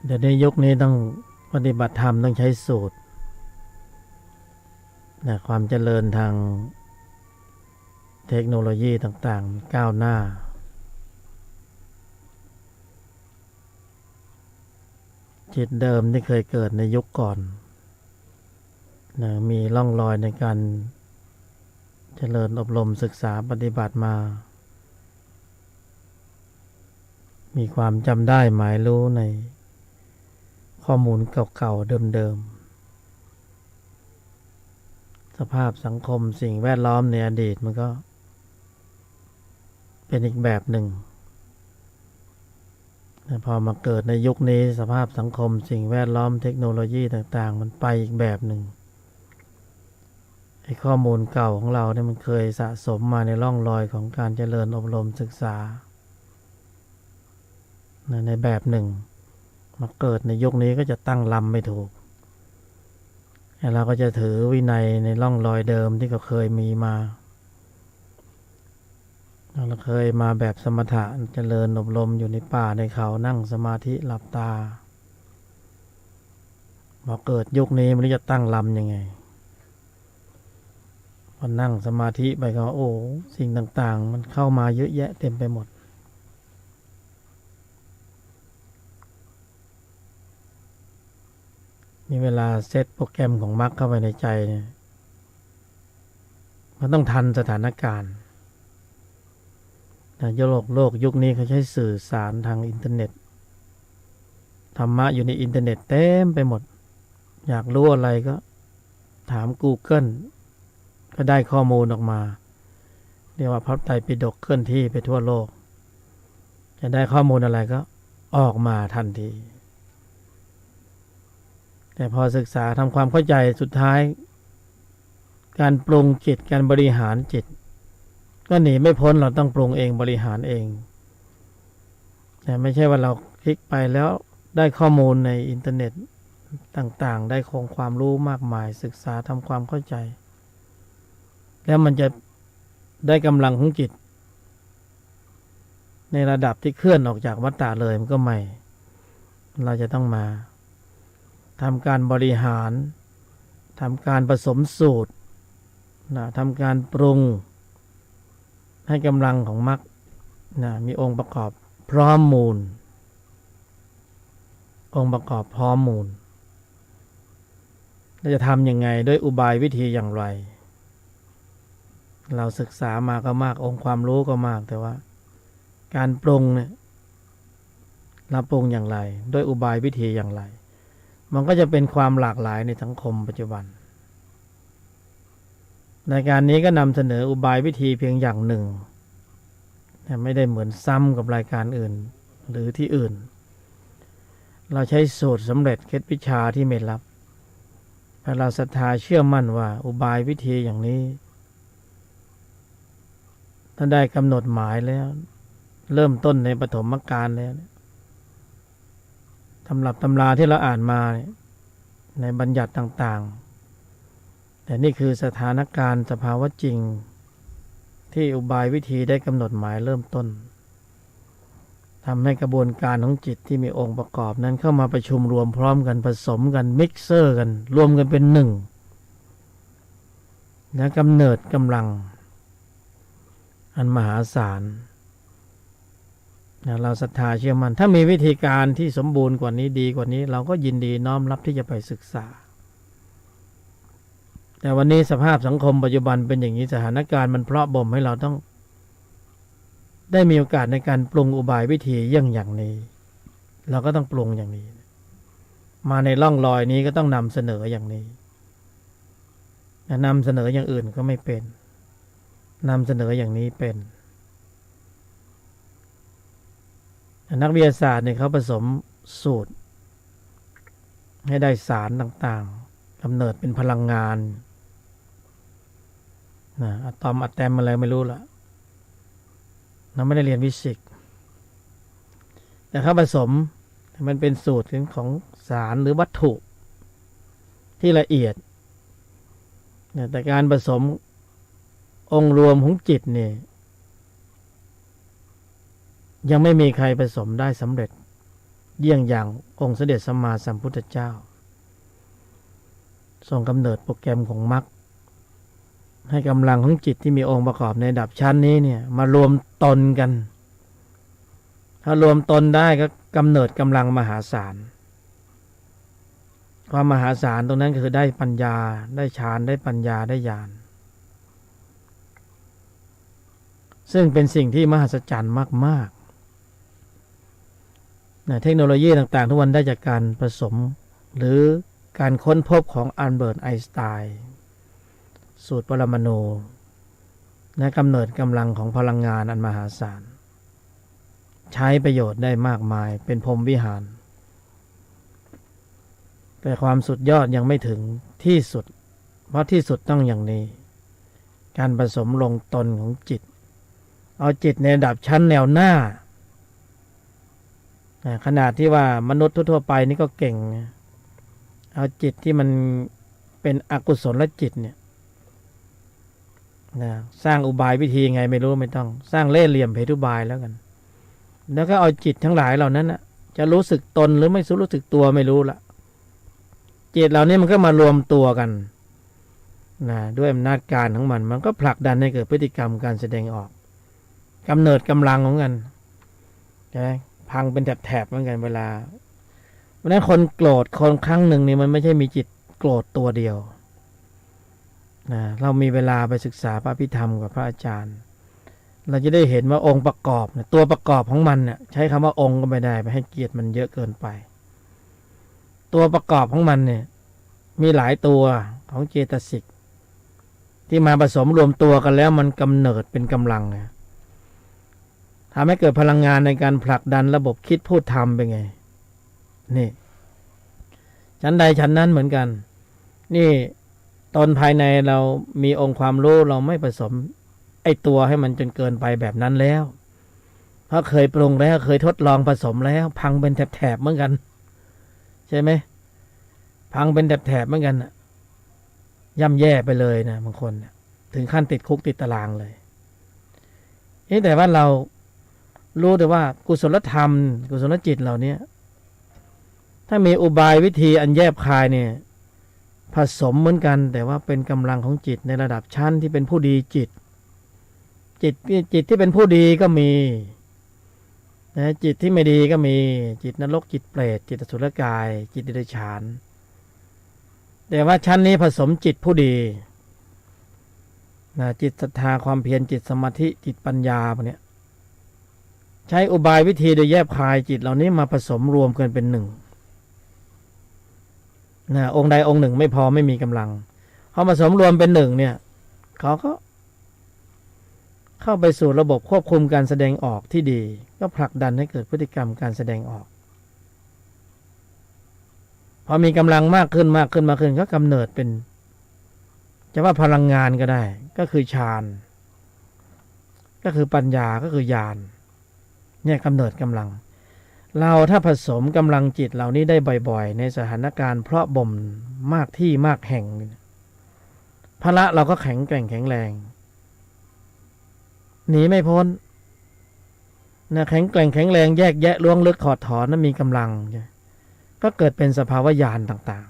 เดี๋ยวในยุคนี้ต้องปฏิบัติธรรมต้องใช้สูตรนะความเจริญทางเทคโนโลยีต่างๆก้าวหน้าจิตเดิมที่เคยเกิดในยุคก่อนนะมีร่องรอยในการเจริญอบรมศึกษาปฏิบัติมามีความจำได้หมายรู้ในข้อมูลเก่าๆเดิมๆสภาพสังคมสิ่งแวดล้อมในอดีตมันก็เป็นอีกแบบหนึ่งพอมาเกิดในยุคนี้สภาพสังคมสิ่งแวดล้อมเทคโนโลยีต่างๆมันไปอีกแบบหนึ่งไอ้ข้อมูลเก่าของเราเนี่ยมันเคยสะสมมาในร่องรอยของการเจริญอบรมศึกษาในแบบหนึ่งมาเกิดในยุคนี้ก็จะตั้งลำไม่ถูกเราก็จะถือวินัยในร่องรอยเดิมที่เขาเคยมีมาเราเคยมาแบบสมถะเจริญอบรมอยู่ในป่าในเขานั่งสมาธิหลับตาพอเกิดยุคนี้มันจะตั้งลำยังไงพอนั่งสมาธิไปก็โอ้สิ่งต่างๆมันเข้ามาเยอะแยะเต็มไปหมดมีเวลาเซตโปรแกรมของมรรคเข้าไปในใจเนี่ยมันต้องทันสถานการณ์โลกยุคนี้เขาใช้สื่อสารทางอินเทอร์เน็ตธรรมะอยู่ในอินเทอร์เน็ตเต็มไปหมดอยากรู้อะไรก็ถาม Google ก็ได้ข้อมูลออกมาเรียกว่าพระไตรปิฎกเคลื่อนที่ไปทั่วโลกจะได้ข้อมูลอะไรก็ออกมาทันทีแต่พอศึกษาทำความเข้าใจสุดท้ายการปรุงจิตการบริหารจิตก็หนีไม่พ้นเราต้องปรุงเองบริหารเองแต่ไม่ใช่ว่าเราคลิกไปแล้วได้ข้อมูลในอินเทอร์เน็ตต่างๆได้ความรู้มากมายศึกษาทำความเข้าใจแล้วมันจะได้กำลังของจิตในระดับที่เคลื่อนออกจากวัฏฏะเลยมันก็ไม่เราจะต้องมาทำการบริหารทำการผสมสูตรทำการปรุงให้กำลังของมรรคมีองค์ประกอบพร้อมมูลองค์ประกอบพร้อมมูลเราจะทำยังไงด้วยอุบายวิธีอย่างไรเราศึกษามาก็มากองค์ความรู้ก็มากแต่ว่าการปรุงเนี่ยเราปรุงอย่างไรด้วยอุบายวิธีอย่างไรมันก็จะเป็นความหลากหลายในสังคมปัจจุบันรายการนี้ก็นำเสนออุบายวิธีเพียงอย่างหนึ่งแต่ไม่ได้เหมือนซ้ำกับรายการอื่นหรือที่อื่นเราใช้สูตรสำเร็จเคล็ดวิชาที่ไม่ลับแต่เราศรัทธาเชื่อมั่นว่าอุบายวิธีอย่างนี้ถ้าได้กำหนดหมายแล้วเริ่มต้นในปฐมกาลแล้วตำรับตำราที่เราอ่านมาในบัญญัติต่างๆแต่นี่คือสถานการณ์สภาวะจริงที่อุบายวิธีได้กำหนดหมายเริ่มต้นทำให้กระบวนการของจิตที่มีองค์ประกอบนั้นเข้ามาประชุมรวมพร้อมกันผสมกันมิกเซอร์กันรวมกันเป็นหนึ่ง และกำเนิดกำลังอันมหาศาลเราศรัทธาเชื่อมั่นถ้ามีวิธีการที่สมบูรณ์กว่านี้ดีกว่านี้เราก็ยินดีน้อมรับที่จะไปศึกษาแต่วันนี้สภาพสังคมปัจจุบันเป็นอย่างนี้สถานการณ์มันเพราะบ่มให้เราต้องได้มีโอกาสในการปรุงอุบายวิธีอย่างนี้เราก็ต้องปรุงอย่างนี้มาในร่องรอยนี้ก็ต้องนำเสนออย่างนี้นำเสนออย่างอื่นก็ไม่เป็นนำเสนออย่างนี้เป็นนักวิทยาศาสตร์เนี่ยเขาผสมสูตรให้ได้สารต่างๆกำเนิดเป็นพลังงานอะตอมอะแตมอะไรไม่รู้ละเราไม่ได้เรียนฟิสิกส์แต่เขาผสมมันเป็นสูตรของสารหรือวัตถุที่ละเอียดแต่การผสมองค์รวมของจิตเนี่ยยังไม่มีใครผสมได้สำเร็จเยี่ยงอย่างองค์สมเด็จสัมมาสัมพุทธเจ้าทรงกำเนิดโปรแกรมของมรรคให้กำลังของจิตที่มีองค์ประกอบในระดับชั้นนี้เนี่ยมารวมตนกันถ้ารวมตนได้ก็กำเนิดกำลังมหาศาลความมหาศาลตรงนั้นคือได้ปัญญาได้ฌานได้ปัญญาได้ญาณซึ่งเป็นสิ่งที่มหัศจรรย์มากๆเทคโนโลยีต่างๆทุกวันได้จากการผสมหรือการค้นพบของอัลเบิร์ตไอน์สไตน์สูตรปรมาณูและกำเนิดกำลังของพลังงานอันมหาศาลใช้ประโยชน์ได้มากมายเป็นพรหมวิหารแต่ความสุดยอดยังไม่ถึงที่สุดเพราะที่สุดต้องอย่างนี้การผสมลงตนของจิตเอาจิตในระดับชั้นแนวหน้าขนาดที่ว่ามนุษย์ทั่วไปนี่ก็เก่งเอาจิตที่มันเป็นอกุศลและจิตเนี่ยสร้างอุบายวิธีไงไม่รู้ไม่ต้องสร้างเล่ห์เหลี่ยมเพทุบายแล้วกันแล้วก็เอาจิตทั้งหลายเหล่านั้นนะจะรู้สึกตนหรือไม่รู้สึกตัวไม่รู้ละจิตเหล่านี้มันก็มารวมตัวกันด้วยอำนาจการของมันก็ผลักดันให้เกิดพฤติกรรมการแสดงออกกำเนิดกำลังของกันใช่พังเป็นแถบๆเหมือนกันเวลาเพราะนั้นคนโกรธคนครั้งหนึ่งนี่มันไม่ใช่มีจิตโกรธตัวเดียวเรามีเวลาไปศึกษาพระพิธรรมกับพระอาจารย์เราจะได้เห็นว่าองค์ประกอบตัวประกอบของมันเนี่ยใช้คำว่าองค์ก็ไม่ได้ไปให้เกียรติมันเยอะเกินไปตัวประกอบของมันเนี่ยมีหลายตัวของเจตสิกที่มาผสมรวมตัวกันแล้วมันกำเนิดเป็นกำลังทำให้เกิดพลังงานในการผลักดันระบบคิดพูดทำเป็นไงนี่ชั้นใดชั้นนั้นเหมือนกันนี่ตนภายในเรามีองค์ความรู้เราไม่ผสมไอ้ตัวให้มันจนเกินไปแบบนั้นแล้วเพราะเคยปรุงแล้วเคยทดลองผสมแล้วพังเป็นแถบๆเหมือนกันใช่ไหมพังเป็นแถบๆเหมือนกันย่ำแย่ไปเลยนะบางคนถึงขั้นติดคุกติดตารางเลยแต่ว่าเรารู้แต่ว่ากุศลธรรมกุศลจิตเหล่านี้ถ้ามีอุบายวิธีอันแยบคายเนี่ยผสมเหมือนกันแต่ว่าเป็นกำลังของจิตในระดับชั้นที่เป็นผู้ดีจิตที่เป็นผู้ดีก็มีนะจิตที่ไม่ดีก็มีจิตนรกจิตเปรตจิตอสุรกายจิตเดรัจฉานแต่ว่าชั้นนี้ผสมจิตผู้ดีนะจิตศรัทธาความเพียรจิตสมาธิจิตปัญญาพวกนี้ใช้อุบายวิธีโดยแยบคายจิตเหล่านี้มาผสมรวมกันเป็นหนึ่งองค์ใดองค์หนึ่งไม่พอไม่มีกำลังพอผสมรวมเป็นหนึ่งเนี่ยเขาก็เข้าไปสู่ระบบควบคุมการแสดงออกที่ดีก็ผลักดันให้เกิดพฤติกรรมการแสดงออกพอมีกำลังมากขึ้นก็กำเนิดเป็นจะว่าพลังงานก็ได้ก็คือฌานก็คือปัญญาก็คือญาณเนี่ยกำเนิดกำลังเราถ้าผสมกำลังจิตเหล่านี้ได้บ่อยๆในสถานการณ์เพราะบ่มมากที่มากแห่งพละเราก็แข็งแกร่งแข็งแรงหนีไม่พ้นแข็งแกร่งแข็งแรงแยกแยะล้วงลึกถอดถอนนั้นมีกำลังก็เกิดเป็นสภาวะญาณต่าง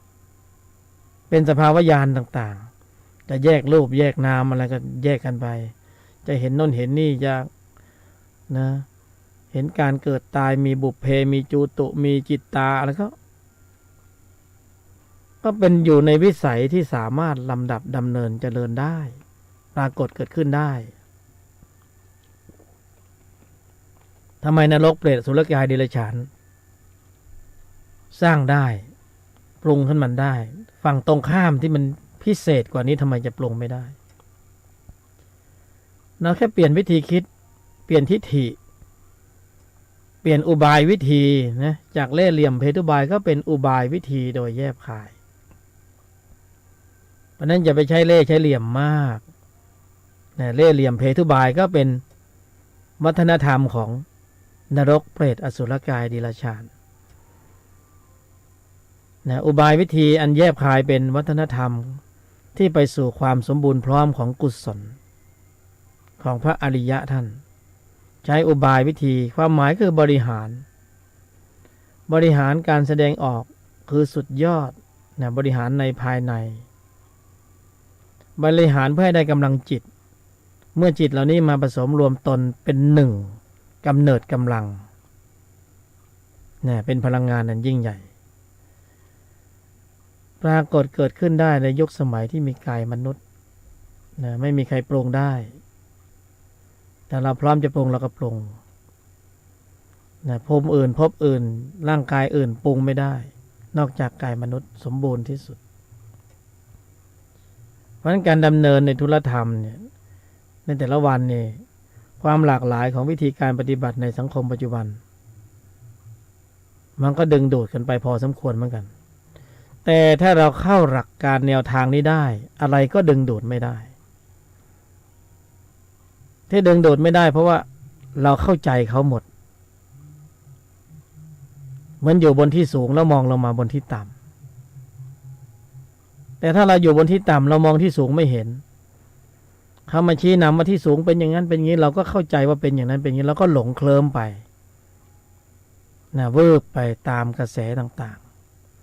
ๆเป็นสภาวะญาณต่างๆ จะแยกรูปแยกนามอะไรก็แยกกันไปจะเห็นโน่นเห็นนี่จะนะเห็นการเกิดตายมีบุพเพมีจูตุมีจิตตาอะไรก็เป็นอยู่ในวิสัยที่สามารถลำดับดำเนินเจริญได้ปรากฏเกิดขึ้นได้ทำไมนรกเปรตอสุรกายเดรัจฉานสร้างได้ปรุงขึ้นมันได้ฝั่งตรงข้ามที่มันพิเศษกว่านี้ทำไมจะปรุงไม่ได้เราแค่เปลี่ยนวิธีคิดเปลี่ยนทิฏฐิเปลี่ยนอุบายวิธีนะจากเล่ห์เหลี่ยมเพทุบายก็เป็นอุบายวิธีโดยแยบคายเพราะนั้นอย่าไปใช้เล่ห์ใช้เหลี่ยมมากนะเล่ห์เหลี่ยมเพทุบายก็เป็นวัฒนธรรมของนรกเปรตอสุรกายเดรัจฉานนะอุบายวิธีอันแยบคายเป็นวัฒนธรรมที่ไปสู่ความสมบูรณ์พร้อมของกุศลของพระอริยะท่านใช้อุบายวิธีความหมายคือบริหารการแสดงออกคือสุดยอดนะบริหารในภายในบริหารเพื่อให้ได้กำลังจิตเมื่อจิตเหล่านี้มาผสมรวมตนเป็นหนึ่งกำเนิดกำลังนะเป็นพลังงานนั้นยิ่งใหญ่ปรากฏเกิดขึ้นได้ในยุคสมัยที่มีกายมนุษย์นะไม่มีใครปรุงได้แต่เราพร้อมจะปรุงเราก็ปรุงนะภูมิอื่นภพอื่นร่างกายอื่นปรุงไม่ได้นอกจากกายมนุษย์สมบูรณ์ที่สุดเพราะฉะนั้นการดำเนินในธุรธรรมเนี่ยในแต่ละวันเนี่ยความหลากหลายของวิธีการปฏิบัติในสังคมปัจจุบันมันก็ดึงดูดกันไปพอสมควรเหมือนกันแต่ถ้าเราเข้าหลักการแนวทางนี้ได้อะไรก็ดึงดูดไม่ได้ที่ดึงดูดไม่ได้เพราะว่าเราเข้าใจเขาหมดเหมือนอยู่บนที่สูงแล้วมองลงมาบนที่ต่ำแต่ถ้าเราอยู่บนที่ต่ำเรามองที่สูงไม่เห็นเขามาชี้นำว่าที่สูงเป็นอย่างนั้นเป็นอย่างนี้เราก็เข้าใจว่าเป็นอย่างนั้นเป็นอย่างนี้เราก็หลงเคลิ้มไปนะเวิบไปตามกระแสต่าง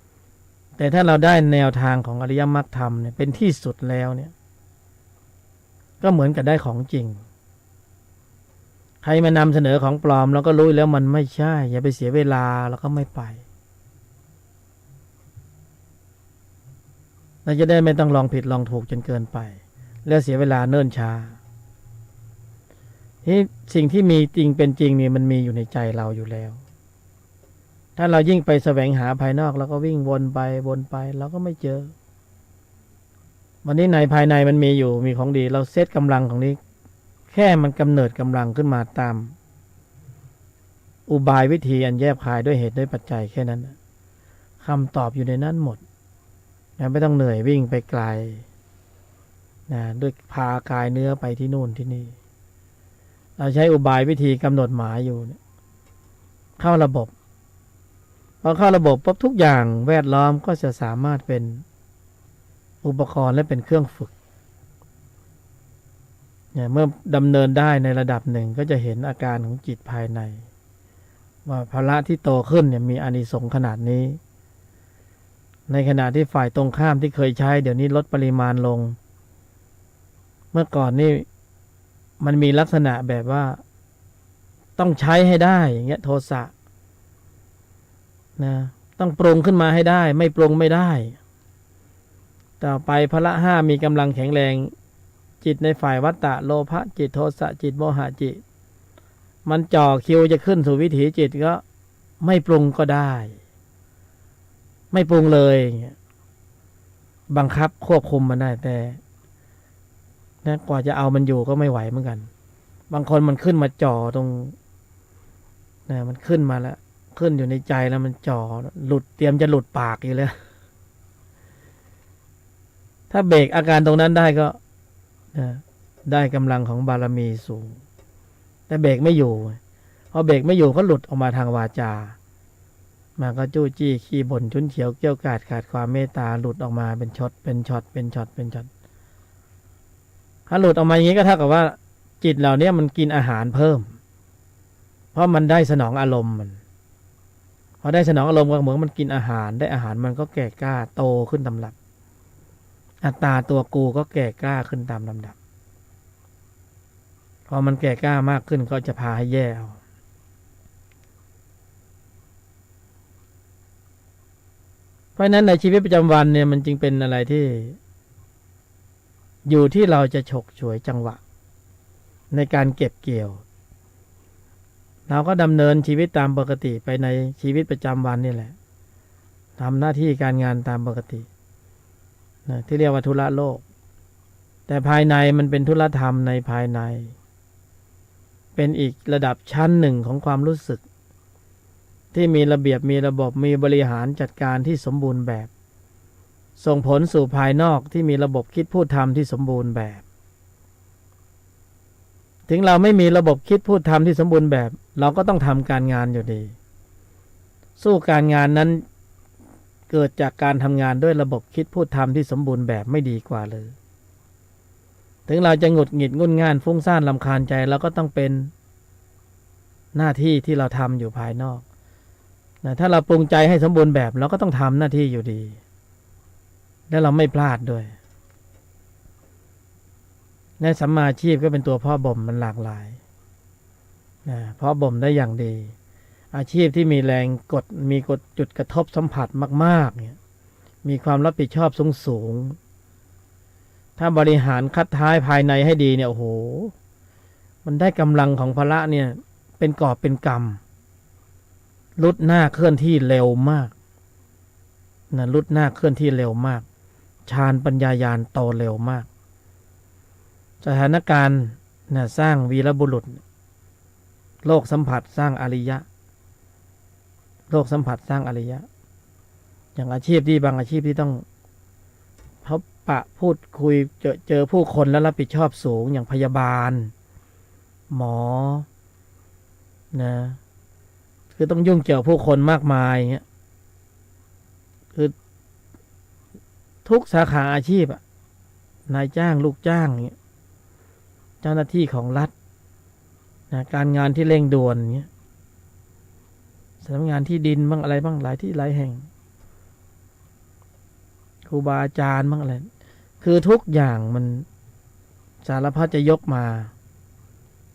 ๆแต่ถ้าเราได้แนวทางของอริยมรรคธรรมเนี่ยเป็นที่สุดแล้วเนี่ยก็เหมือนกับได้ของจริงใครมานำเสนอของปลอมเราก็รู้แล้วมันไม่ใช่อย่าไปเสียเวลาเราก็ไม่ไปเราจะได้ไม่ต้องลองผิดลองถูกจนเกินไปแล้วเสียเวลาเนิ่นช้าที่สิ่งที่มีจริงเป็นจริงนี่มันมีอยู่ในใจเราอยู่แล้วถ้าเรายิ่งไปแสวงหาภายนอกเราก็วิ่งวนไปเราก็ไม่เจอวันนี้ในภายในมันมีอยู่มีของดีเราเซตกำลังของนี้แค่มันกำเนิดกำลังขึ้นมาตามอุบายวิธีอันแยบคายด้วยเหตุด้วยปัจจัยแค่นั้นคำตอบอยู่ในนั้นหมดไม่ต้องเหนื่อยวิ่งไปไกลนะด้วยพากายเนื้อไปที่นู่นที่นี่เราใช้อุบายวิธีกำหนดหมายอยู่เนี่ยเข้าระบบพอเข้าระบบปุ๊บทุกอย่างแวดล้อมก็จะสามารถเป็นอุปกรณ์และเป็นเครื่องฝึกเนี่ยเมื่อดำเนินได้ในระดับหนึ่งก็จะเห็นอาการของจิตภายในว่าภาระที่โตขึ้นเนี่ยมีอานิสงส์ขนาดนี้ในขณะที่ฝ่ายตรงข้ามที่เคยใช้เดี๋ยวนี้ลดปริมาณลงเมื่อก่อนนี่มันมีลักษณะแบบว่าต้องใช้ให้ได้อย่างเงี้ยโทสะนะต้องปรุงขึ้นมาให้ได้ไม่ปรุงไม่ได้ต่อไปพละห้ามีกำลังแข็งแรงจิตในฝ่ายวัตตะโลภะจิตโทสะจิตโมหะจิตมันจ่อคิวจะขึ้นสู่วิถีจิตก็ไม่ปรุงก็ได้ไม่ปรุงเลยบังคับควบคุมมันได้แต่นะกว่าจะเอามันอยู่ก็ไม่ไหวเหมือนกันบางคนมันขึ้นมาจ่อตรงนะมันขึ้นมาแล้วขึ้นอยู่ในใจแล้วมันจ่อหลุดเตรียมจะหลุดปากอยู่แล้วถ้าเบรกอาการตรงนั้นได้ก็ได้กำลังของบารมีสูงแต่เบรกไม่อยู่พอเบรกไม่อยู่ก็หลุดออกมาทางวาจามันก็จู้จี้ขี้บ่นชุนเฉียวเกี้ยวกาดขาดความเมตตาหลุดออกมาเป็นช็อตถ้าหลุดออกมาอย่างนี้ก็เท่ากับว่าจิตเหล่านี้มันกินอาหารเพิ่มเพราะมันได้สนองอารมณ์มันพอได้สนองอารมณ์ก็เหมือนมันกินอาหารได้อาหารมันก็แก่กล้าโตขึ้นตำรับ อัตตาตัวกูก็แก่กล้าขึ้นตามลำดับพอมันแก่กล้ามากขึ้นก็จะพาให้แย่เอาเพราะนั้นในชีวิตประจำวันเนี่ยมันจึงเป็นอะไรที่อยู่ที่เราจะฉกฉวยจังหวะในการเก็บเกี่ยวเราก็ดำเนินชีวิตตามปกติไปในชีวิตประจำวันนี่แหละทำหน้าที่การงานตามปกตินะที่เรียกว่าธุระโลกแต่ภายในมันเป็นธุระธรรมในภายในเป็นอีกระดับชั้นหนึ่งของความรู้สึกที่มีระเบียบมีระบบมีบริหารจัดการที่สมบูรณ์แบบส่งผลสู่ภายนอกที่มีระบบคิดพูดทำที่สมบูรณ์แบบถึงเราไม่มีระบบคิดพูดทำที่สมบูรณ์แบบเราก็ต้องทำการงานอยู่ดีสู้การงานนั้นเกิดจากการทำงานด้วยระบบคิดพูดทำที่สมบูรณ์แบบไม่ดีกว่าเลยถึงเราจะหงุดหงิดงุนง่านฟุ้งซ่านรำคาญใจเราก็ต้องเป็นหน้าที่ที่เราทำอยู่ภายนอกนะถ้าเราปรุงใจให้สมบูรณ์แบบเราก็ต้องทำหน้าที่อยู่ดีและเราไม่พลาดด้วยในสัมมาอาชีพก็เป็นตัวพ่อบ่มมันหลากหลายนะพ่อบ่มได้อย่างดีอาชีพที่มีแรงกดมีกดจุดกระทบสัมผัสมากๆเนี่ยมีความรับผิดชอบสูงถ้าบริหารคัดท้ายภายในให้ดีเนี่ยโอ้โหมันได้กำลังของพละเนี่ยเป็นกอบเป็นกำลุดหน้าเคลื่อนที่เร็วมากนะลุดหน้าเคลื่อนที่เร็วมากฌานปัญญาญาณโตเร็วมากสถานการณ์นะสร้างวีรบุรุษโลกสัมผัสสร้างอริยะโลกสัมผัสสร้างอริยะอย่างอาชีพที่บางอาชีพที่ต้องพบปะพูดคุยเจอผู้คนแล้วรับผิดชอบสูงอย่างพยาบาลหมอนะคือต้องยุ่งเกี่ยวผู้คนมากมายเงี้ยคือทุกสาขาอาชีพอะนายจ้างลูกจ้างเงี้ยเจ้าหน้าที่ของรัฐนะการงานที่เร่งด่วนเงี้ยสำนักงานที่ดินบ้างอะไรบ้างหลายที่หลายแห่งครูบาอาจารย์บ้างอะไรคือทุกอย่างมันสารพัดจะยกมา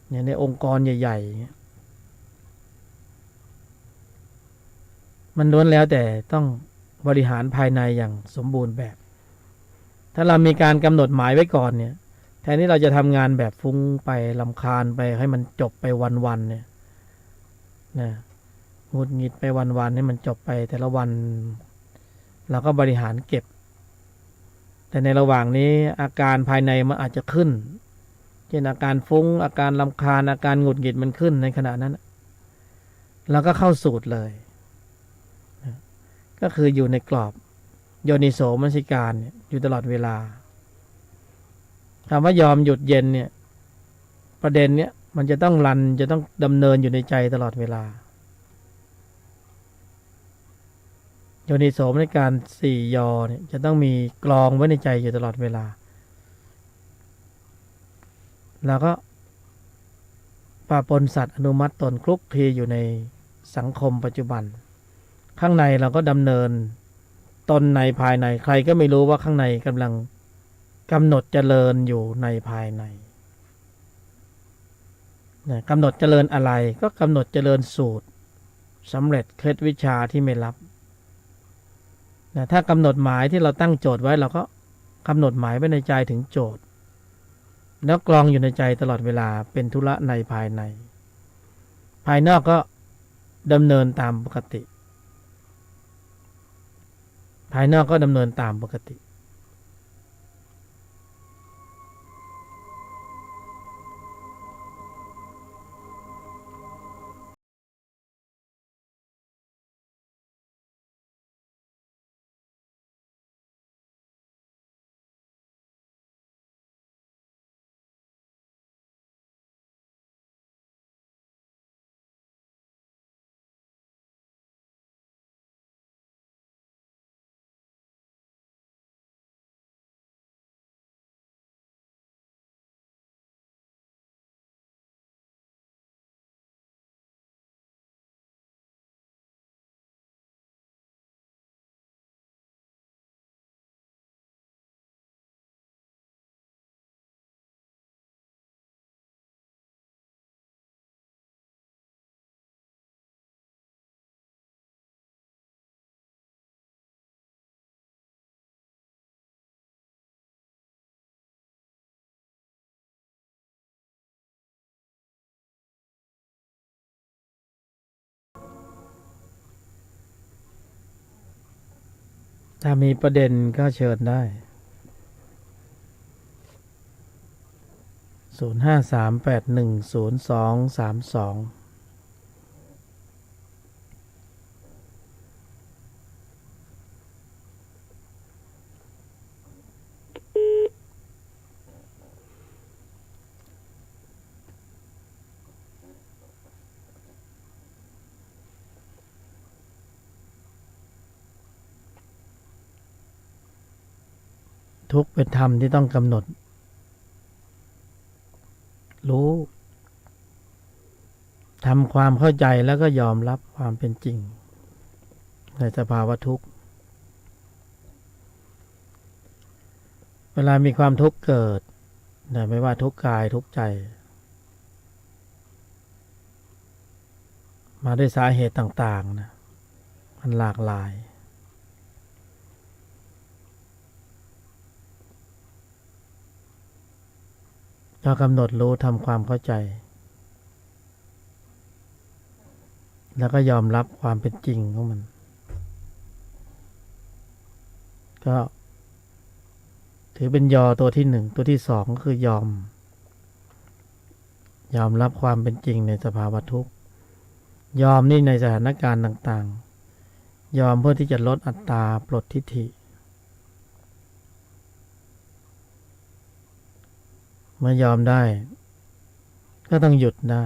เนี่ยในองค์กรใหญ่ๆมันล้วนแล้วแต่ต้องบริหารภายในอย่างสมบูรณ์แบบถ้าเรามีการกำหนดหมายไว้ก่อนเนี่ยแทนที่เราจะทำงานแบบฟุ้งไปรำคาญไปให้มันจบไปวันๆเนี่ยนะหงุดหงิดไปวันๆให้มันจบไปแต่ละวันเราก็บริหารเก็บแต่ในระหว่างนี้อาการภายในมันอาจจะขึ้นเช่นอาการฟุ้งอาการรำคาญอาการหงุดหงิดมันขึ้นในขณะนั้นเราก็เข้าสูตรเลยก็คืออยู่ในกรอบโยนิโสมนสิการอยู่ตลอดเวลาคำว่ายอมหยุดเย็นเนี่ยประเด็นเนี้ยมันจะต้องรันจะต้องดำเนินอยู่ในใจตลอดเวลาโยนิโสมนสิการ4ยอเนี่ยจะต้องมีกลองไว้ในใจอยู่ตลอดเวลาแล้วก็ปะปนสัตว์อนุมัติตนคลุกคลีอยู่ในสังคมปัจจุบันข้างในเราก็ดำเนินตนในภายในใครก็ไม่รู้ว่าข้างในกำลังกำหนดเจริญอยู่ในภายในนะกำหนดเจริญอะไรก็กำหนดเจริญสูตรสำเร็จเคล็ดวิชาที่ไม่รับนะถ้ากำหนดหมายที่เราตั้งโจทย์ไว้เราก็กำหนดหมายไว้ในใจถึงโจทย์แล้วกรองอยู่ในใจตลอดเวลาเป็นธุระในภายในภายนอกก็ดำเนินตามปกติภายนอกก็ดำเนินตามปกติ ถ้ามีประเด็นก็เชิญได้0538102232ทุกข์เป็นธรรมที่ต้องกำหนดรู้ทำความเข้าใจแล้วก็ยอมรับความเป็นจริงในสภาวะทุกข์เวลามีความทุกข์เกิดไม่ว่าทุกข์กายทุกข์ใจมาด้วยสาเหตุต่างๆนะมันหลากหลายก็กำหนดรู้ทำความเข้าใจแล้วก็ยอมรับความเป็นจริงของมันก็ถือเป็นยอตัวที่หนึ่งตัวที่สองก็คือยอมรับความเป็นจริงในสภาวะทุกข์ยอมนี่ในสถานการณ์ต่างๆยอมเพื่อที่จะลดอัตตาปลดทิฏฐิเมื่อยอมได้ก็ต้องหยุดได้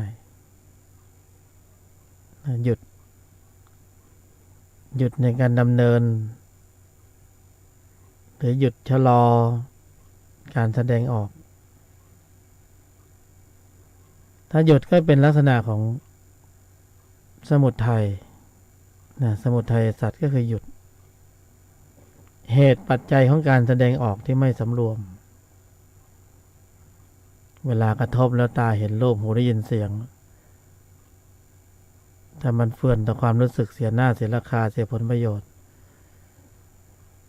หยุดในการดำเนินหรือหยุดชะลอการแสดงออกถ้าหยุดก็เป็นลักษณะของสมุทัยสมุทัยสัตว์ก็คือหยุดเหตุปัจจัยของการแสดงออกที่ไม่สำรวมเวลากระทบแล้วตาเห็นรูปหูได้ยินเสียงถ้ามันเฟื่อนต่อความรู้สึกเสียหน้าเสียราคาเสียผลประโยชน์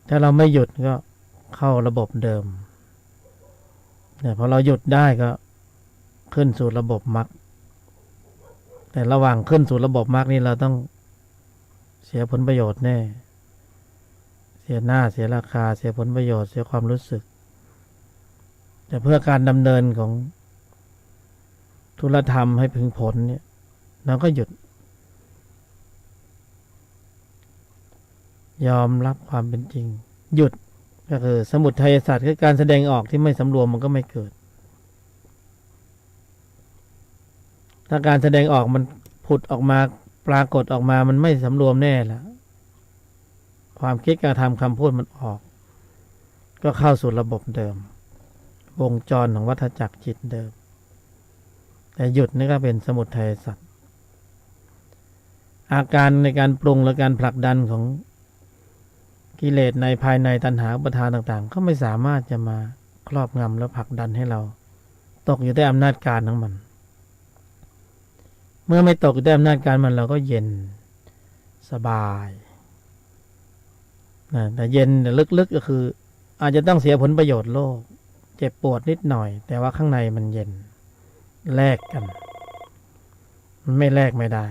ถ้าเราไม่หยุดก็เข้าระบบเดิมพอเราหยุดได้ก็ขึ้นสู่ระบบมรรคแต่ระหว่างขึ้นสู่ระบบมรรคนี่เราต้องเสียผลประโยชน์แน่เสียหน้าเสียราคาเสียผลประโยชน์เสียความรู้สึกแต่เพื่อการดำเนินของธุรธรรมให้พึงผลเนี่ยเราก็หยุดยอมรับความเป็นจริงหยุดก็คือสมุทัยสัตว์คือการแสดงออกที่ไม่สำรวมมันก็ไม่เกิดถ้าการแสดงออกมันผุดออกมาปรากฏออกมามันไม่สำรวมแน่ละความคิดการทำคำพูดมันออกก็เข้าสู่ระบบเดิมวงจรของวัฏจักรจิตเดิมแต่หยุดนี่ก็เป็นสมุทัยสัตว์อาการในการปรุงและการผลักดันของกิเลสในภายในตัณหาอุปาทานต่างๆก็ไม่สามารถจะมาครอบงำและผลักดันให้เราตกอยู่ใต้อำนาจการของมันเมื่อไม่ตกอยู่ใต้อำนาจการมันเราก็เย็นสบายแต่เย็นแต่ลึกๆก็คืออาจจะต้องเสียผลประโยชน์โลกเจ็บปวดนิดหน่อยแต่ว่าข้างในมันเย็นแลกกันมันไม่แลกไม่ได้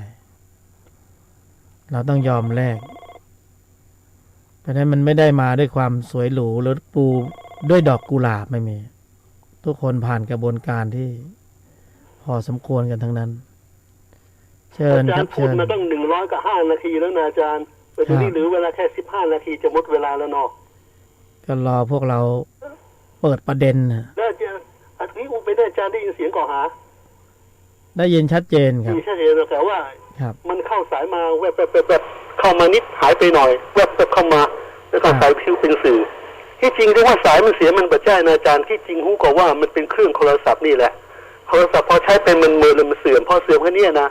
เราต้องยอมแลกเพราะฉะนั้นมันไม่ได้มาด้วยความสวยหรูหรือปูด้วยดอกกุหลาบไม่มีทุกคนผ่านกระบวนการที่พอสมควรกันทั้งนั้นเชิญครับเชิญอาจารย์พูดมาตั้ง105 นาทีแล้วนะอาจารย์แต่ตอนนี้เหลือเวลาแค่15 นาทีจะหมดเวลาแล้วเนาะก็รอพวกเราเปิดประเด็นนะแล้วอาจารย์อันนี้อุปเป็นอาจารย์ได้ยินเสียงก่อหาได้ยินชัดเจนครับชัดเจนแต่ว่ามันเข้าสายมาแวบเข้ามานิดหายไปหน่อยแวบเข้ามาแล้วก็สายพิวเป็นสื่อที่จริงที่ว่าสายมันเสียมันบัดใจนะอาจารย์ที่จริงฮู้ก็ว่ามันเป็นเครื่องโทรศัพท์นี่แหละโทรศัพท์พอใช้เป็นมันมือมันเสื่อมพอเสื่อมแค่นี้นะ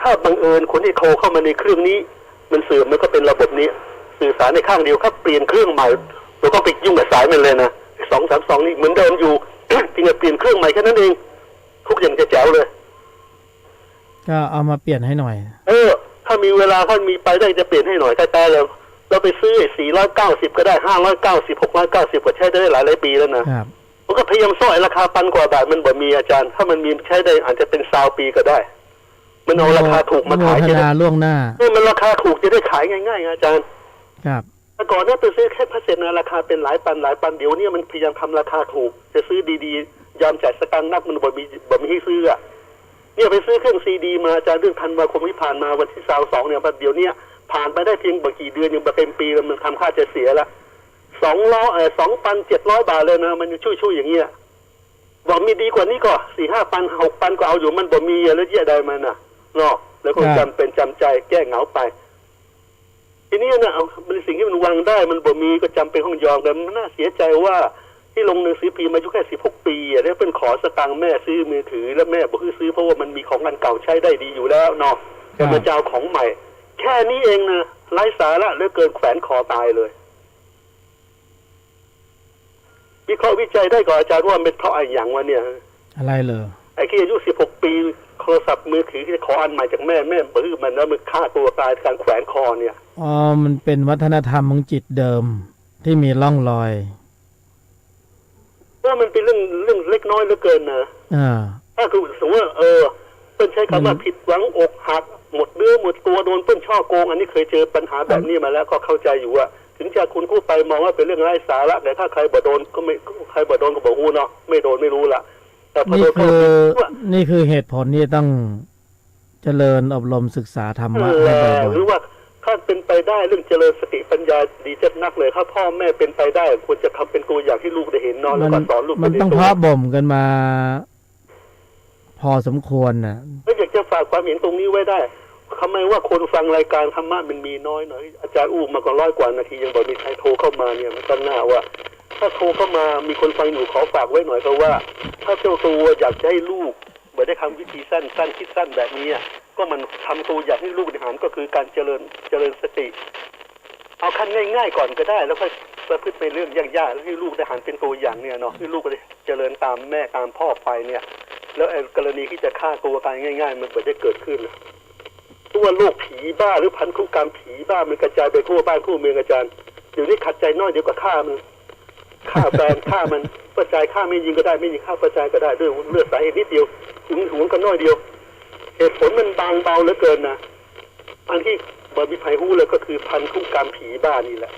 ถ้าบังเอิญคนที่โทรเข้ามาในเครื่องนี้มันเสื่อมมันก็เป็นระบบนี้สื่อสารในข้างเดียวครับเปลี่ยนเครื่องใหม่เราก็ไปยุ่งกับสายมันเลยนะ232นี่เหมือนเดิมอยู่ จริงๆเปลี่ยนเครื่องใหม่แค่นั้นเองทุกอย่างจะแจ๋วเลยก็เอามาเปลี่ยนให้หน่อยถ้ามีเวลาถ้ามีไปได้จะเปลี่ยนให้หน่อยใกล้ๆแล้วเราไปซื้อ490ก็ได้590 690ก็ใช้ได้หลายปีแล้วนะครับผมก็พยายามซ่อยราคา1,000 กว่าบาทมันบ่มีอาจารย์ถ้ามันมีใช้ได้อาจจะเป็น20 ปีก็ได้มันเอาราคาถูกมาขายจะได้ล่วงหน้ามันราคาถูกจะได้ขายง่ายๆอาจารย์ครับ แต่ก่อนเนี่ยไปซื้อแค่พาสเซจนะราคาเป็นหลายปันเดี๋ยวนี้มันพยายามทำราคาถูกจะซื้อดีๆยอมจ่ายสตังค์นักมันบ่มีให้ซื้ออะเนี่ยไปซื้อเครื่องซีดีมาอาจารย์เรื่องธันวาคมที่ผ่านมาวันที่22เนี่ยเดี๋ยวนี้ผ่านไปได้เพียงบ่กี่เดือนยังเต็มปีแล้วมันทำค่าจะเสียละ2,700 บาทเลยนะมันช่วยอย่างเงี้ยบอกมีดีกว่านี้ก็4-5 พัน6 พันก็เอาอยู่มันบ่มีแล้วเยอะใดมันน่ะเนาะแล้วก็จำเป็นจำใจแก้เหงาไปทีนี้นะเอาเป็นสิ่งที่มันวางได้มันบ่มีก็จำเป็นต้องยอมแต่มันน่าเสียใจว่าที่ลงหนังสือพิมพ์อายุแค่16 ปีแล้วเป็นขอสตางค์แม่ซื้อมือถือแล้วแม่บอกให้ซื้อเพราะว่ามันมีของอันเก่าใช้ได้ดีอยู่แล้วเนาะแต่มาเจ้าของใหม่แค่นี้เองนะไร้สาระเหลือเกินแขวนคอตายเลยวิเคราะห์วิจัยได้ก่อนอาจารย์ว่าเป็นเพราะอะไรอย่างวะเนี่ยอะไรเหรอไอ้ที่อายุ16 ปีโทรศัพท์มือถือที่จะขออันใหม่จากแม่บื้อมันแล้วมันฆ่าตัวตายการแขวนคอเนี่ยอ๋อมันเป็นวัฒนธรรมของจิตเดิมที่มีร่องรอยว่ามันเป็นเรื่องเล็กน้อยเหลือเกินนะถ้าคือสมมติว่าเปิ้ลใช้คำว่าผิดหวังอกหักหมดเนื้อหมดตัวโดนเปิ้ลช่อโกงอันนี้เคยเจอปัญหาแบบนี้มาแล้วก็เข้าใจอยู่ว่าถึงจะคุณกู้ไปมองว่าเป็นเรื่องไร้สาระแต่ถ้าใครบ่โดนก็ไม่ใครบ่โดนก็บอกฮู้เนาะไม่โดนไม่รู้ละแต่พอโดนนี่คือเหตุผลที่ต้องเจริญอบรมศึกษาธรรมะให้บ่อยๆหรือว่าถ้าเป็นไปได้เรื่องเจริญสติปัญญาดีจัดนักเลยถ้าพ่อแม่เป็นไปได้ควรจะทำเป็นตัวอย่างที่ลูกได้เห็นนอนแล้วก็สอนลูกมันต้องเพาะบ่มกันมาพอสมควรนะก็อยากจะฝากความเห็นตรงนี้ไว้ได้ทำไมว่าคนฟังรายการธรรมะมันมีน้อยหน่อยอาจารย์อู้มาก็100 กว่านาทียังบอกมีใครโทรเข้ามาเนี่ยมันก็น่าว่าถ้าโทรเข้ามามีคนฟังอยู่ขอฝากไว้หน่อยเพราะว่าถ้าเจ้าตัวอยากจะให้ลูกเหมือนได้ทำวิธีสั้นคิดสั้นแบบนี้ก็มันทำตัวอย่างให้ลูกได้หันก็คือการเจริญสติเอาขั้นง่ายๆก่อนก็ได้แล้วค่อยประพฤติไปเรื่องยากๆแล้วให้ลูกได้หันเป็นตัวอย่างเนี่ยเนาะให้ลูกได้เจริญตามแม่ตามพ่อไปเนี่ยแล้วกรณีที่จะฆ่าตัวตายง่ายๆมันไม่ได้เกิดขึ้นตัวโรคผีบ้าหรือพันธุกรรมผีบ้ามันกระจายไปทั่วบ้านทั่วเมืองอาจารย์เดี๋ยวนี้ขัดใจน้อยเดียวกับฆ่ามันฆ่าแฟนฆ่ามันประจายฆ่าไม่ยิงก็ได้ไม่ยิงฆ่าประจายก็ได้ด้วยเลือดสาเหตุนิดเดียวหวงกันน้อยเดียวเหตุผลมันบางเบาเหลือเกินนะอันที่บริภัยหู้เลยก็คือพันธุกรรมผีบ้านี่แหละ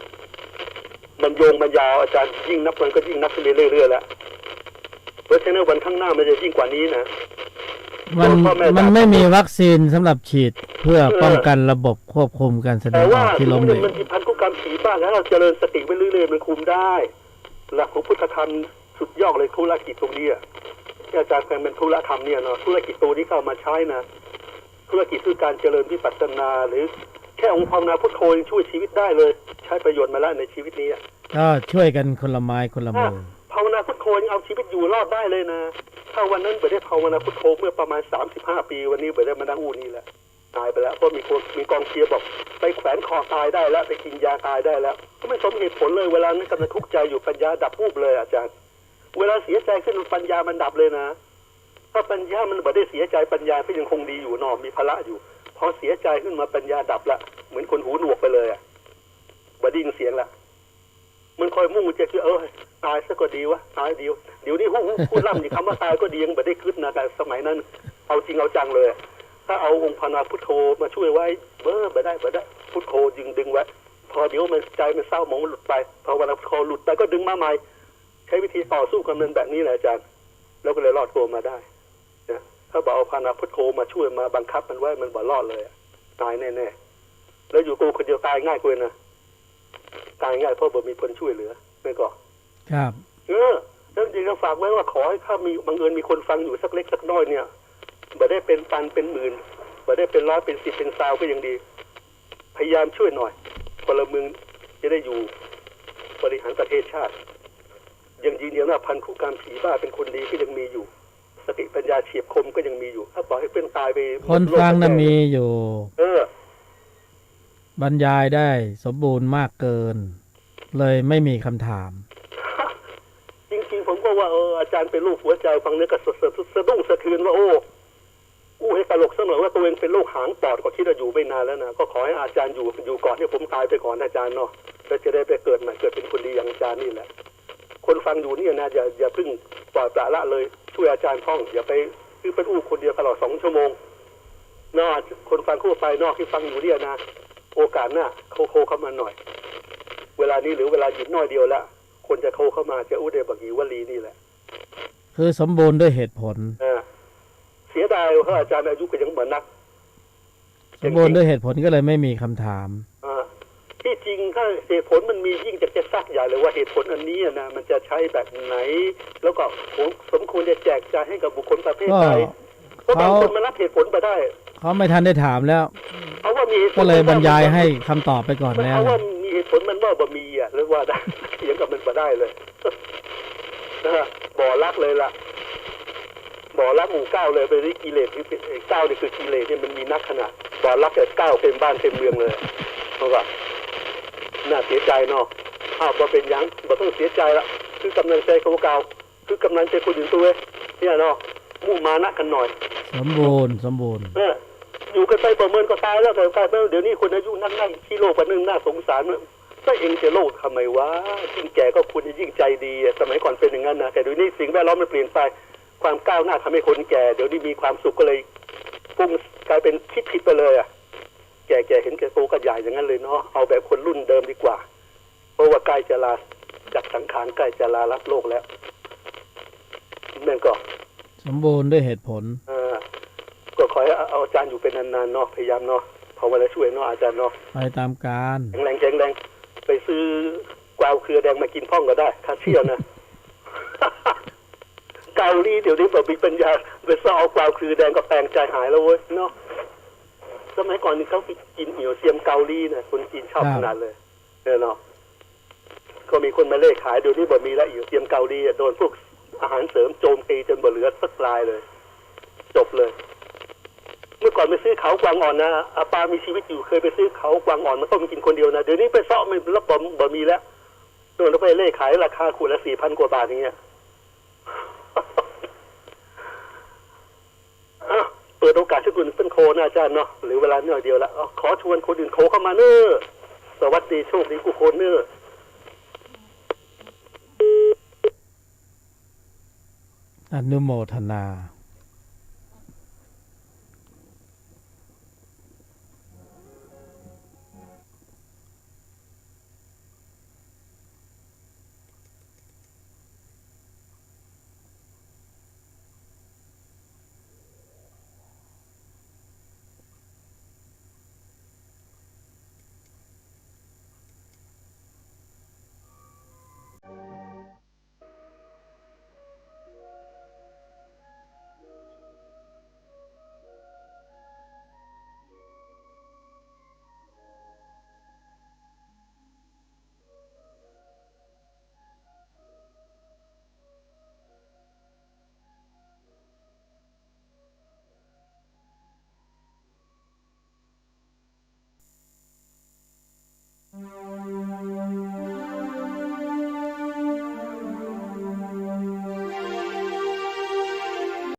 มันโยงมันยาวอาจารย์ยิ่งนับมันก็ยิ่งนับขึ้นเรื่อยๆแล้วเพราะฉะนั้นวันข้างหน้ามันจะยิ่งกว่านี้นะมันไม่มีวัคซีนสำหรับฉีดเพื่อป้องกันระบบควบคุมการแสดงออกที่ล้มเหลวมันมีพันธุกรรมผีบ้าแล้วเราเจริญสติไปเรื่อยๆมันคุมได้หลักของพุทธธรรมสุดยอดเลยธุรกิจตรงนี้อาจารย์แปลงเป็นธุรธรรมเนี่ยเนาะธุรกิจตัวนี้เข้ามาใช้นะธุรกิจคือการเจริญวิปัสสนาหรือแค่องค์ภาวนาพุทโธช่วยชีวิตได้เลยใช้ประโยชน์มาแล้วในชีวิตนี้ก็ช่วยกันคนละไม้คนละมือภาวนาพุทโธเอาชีวิตอยู่รอดได้เลยนะถ้าวันนั้นไม่ได้ภาวนาพุทโธเมื่อประมาณ35 ปีวันนี้ไม่ได้มานั่งอู้นี่แหละตายไปแล้วเพราะมีกองเชียร์บอกไปแขวนคอตายได้แล้วไปกินยาตายได้แล้วก็ไม่สมเหตุผลเลยเวลานั้นกำลังทุกข์ใจอยู่ปัญญาดับวูบเลยอาจารย์เวลาเสียใจขึ้นปัญญามันดับเลยนะถ้าปัญญามันไม่ได้เสียใจปัญญาก็ยังคงดีอยู่นอมีพละอยู่พอเสียใจขึ้นมาปัญญาดับละเหมือนคนหูหนวกไปเลยบ่ได้ยินเสียงละมันคอยมุ่งจะคือตายซะก็ดีวะตายเดี๋ยวนี้พูดล่ำอย่างคำว่าตายก็ดียังไม่ได้คิดนะแต่สมัยนั้นเอาจริงเอาจังเลยถ้าเอาองค์ภาวนาพุทโธมาช่วยไว้ไม่ได้พุทโธดึงไว้พอเดี๋ยวมันใจมันเศร้าหมองมันหลุดไปพอภาวนาพุทโธหลุดไปก็ดึงมาใหม่ใช้วิธีต่อสู้กับมันแบบนี้แหละอาจารย์แล้วก็เลยรอดตัวมาได้นะถ้าบอกเอาภาวนาพุทโธมาช่วยมาบังคับมันไว้มันบ่รอดเลยตายแน่ๆแล้วอยู่ตัวคนเดียวตายง่ายกว่านะตายง่ายเพราะบ่มีคนช่วยเหลือไม่ก็ครับเรื่องจริงก็ฝากไว้ว่าขอให้ถ้ามีบังเอิญมีคนฟังอยู่สักเล็กสักน้อยเนี่ยบ่ได้เป็นพันเป็นหมื่นบ่ได้เป็นร้อยเป็น10เป็น1,000ก็ยังดีพยายามช่วยหน่อยพลเมืองจะได้อยู่บริหารประเทศชาติยังยืนยันว่าพันธุกรรมผีบ้าเป็นคนดีก็ยังมีอยู่สติปัญญาเฉียบคมก็ยังมีอยู่ถ้าปล่อยให้เป็นตายไปคนฟังน่ะมีอยู่บรรยายได้สมบูรณ์มากเกินเลยไม่มีคำถามจริงๆผมก็ว่าอาจารย์เป็นลูกหัวใจฟังเนื้อก็สะดุ้งสะเทือนว่าอู้ให้ตลกสักหน่อยว่าตัวเองเป็นโรคหางปอดก็คิดว่าอยู่ไม่นานแล้วนะก็ขอให้อาจารย์อยู่ก่อนให้ผมตายไปก่อนอาจารย์เนาะแล้วจะได้ไปเกิดใหม่เกิดเป็นคนดีอย่างอาจารย์นี่แหละคนฟังอยู่นี่นะอย่าเพิ่งปล่อยปละละเลยช่วยอาจารย์ท่องอย่าไปคือเป็นอู้คนเดียวตลอด2 ชั่วโมงนอกคนฟังคู่ไปนอกที่ฟังอยู่เนี่ยนะโอกาสหน้าโคเข้ามาหน่อย เวลานี้หรือเวลาหยุดน้อยเดียวละคนจะเข้ามาจะอู้ได้บักอีวลีนี่แหละคือสมบูรณ์ด้วยเหตุผลเสียดายว่าอาจารย์อายุก็ยังเหมือนนักสมบูรณ์ด้วยเหตุผลก็เลยไม่มีคำถามที่จริงถ้าเหตุผลมันมียิ่งจะซักใหญ่เลยว่าเหตุผลอันนี้นะมันจะใช้แบบไหนแล้วก็สมควรจะแจกจ่ายให้กับบุคคลประเภทใดเพราะบางคนมันรับเหตุผลไปได้เขาไม่ทันได้ถามแล้วเขาว่ามีก็เลยบรรยายให้คำตอบไปก่อนแล้วเขาว่ามีเหตุผลมันว่าบ่มีหรือว่าได้เถียงกับมันมาได้เลยนะบ่อรักเลยล่ะบ่อรักหมู่เก้าเลยไปที่กิเลสที่เก้านี่คือกิเลสเนี่ยมันมีนักขนาดบ่อรักแต่เก้าเต็มบ้านเต็มเมืองเลยเพราะว่าน่าเสียใจเนาะพอเป็นยังบ่ต้องเสียใจละคือกำลังใจของเก่าคือกำลังใจคนอื่นตัวเนี่ยเนาะมุ่งมานะกันหน่อยสมบูรณ์อยู่กันไปประเมินก็ตายแล้วแต่กลายเป็นเดี๋ยวนี้คนอายุนั่งที่โลกกันนึงน่าสงสารก็เองจะโลกทำไมวะยิ่งแก่ก็คุณยิ่งใจดีสมัยก่อนเป็นอย่างนั้นนะแต่เดี๋ยวนี้สิ่งแวดล้อมมันเปลี่ยนไปความก้าวหน้าทำให้คนแก่เดี๋ยวนี้มีความสุขก็เลยพุ่งกลายเป็นคิดผิดไปเลยแก่เห็นแก่โตก็ใหญ่อย่างนั้นเลยเนาะเอาแบบคนรุ่นเดิมดีกว่าเพราะว่าใกล้จะลาจากสังขารใกล้จะลารับโลกแล้วนั่นก็สมบูรณ์ด้วยเหตุผลก็ขอให้เอาอาจารย์อยู่เป็นนานๆเนาะพยายามเนาะภาวนาช่วยเนาะอาจารย์เนาะไปตามการแข็งแรงไปซื้อกวาวเครือแดงมากินพ่องก็ได้ถ้าเชี่ยวนะ เกาหลีเดี๋ยวนี้แบบมีปัญญาไปซ่อเอากวาวเครือแดงก็แปลงใจหายแล้วเว้ยเนาะสมัยก่อนนี่เขากินเหี่ยวเสียมเกาหลีนะคนจีนชอบขนาดเลยเนาะก็มีคนมาเล่ขายเดี๋ยวนี้แบบมีแล้วเหี่ยวเสียมเกาหลีโดนพวกอาหารเสริมโจมตีจนบ่เหลือสักลายเลยจบเลยเมื่อก่อนไปซื้อเขากวางอ่อนนะอาปามีชีวิตอยู่เคยไปซื้อเขากวางอ่อนมาต้มกินคนเดียวนะเดี๋ยวนี้ไปซ่อไม่รับบะมีแล้วโดนไปเล่ขายราคาขวดละ 4,000 กว่าบาทอย่างเงี้ยเปิดโอกาสให้คุณเป็นโคนะอาจารย์เนาะหรือเวลาหน่อยเดียวแล้วขอชวนคนอื่นโคเข้ามาเน้อสวัสดีโชคดีกูโคนเน้ออนุโมทนา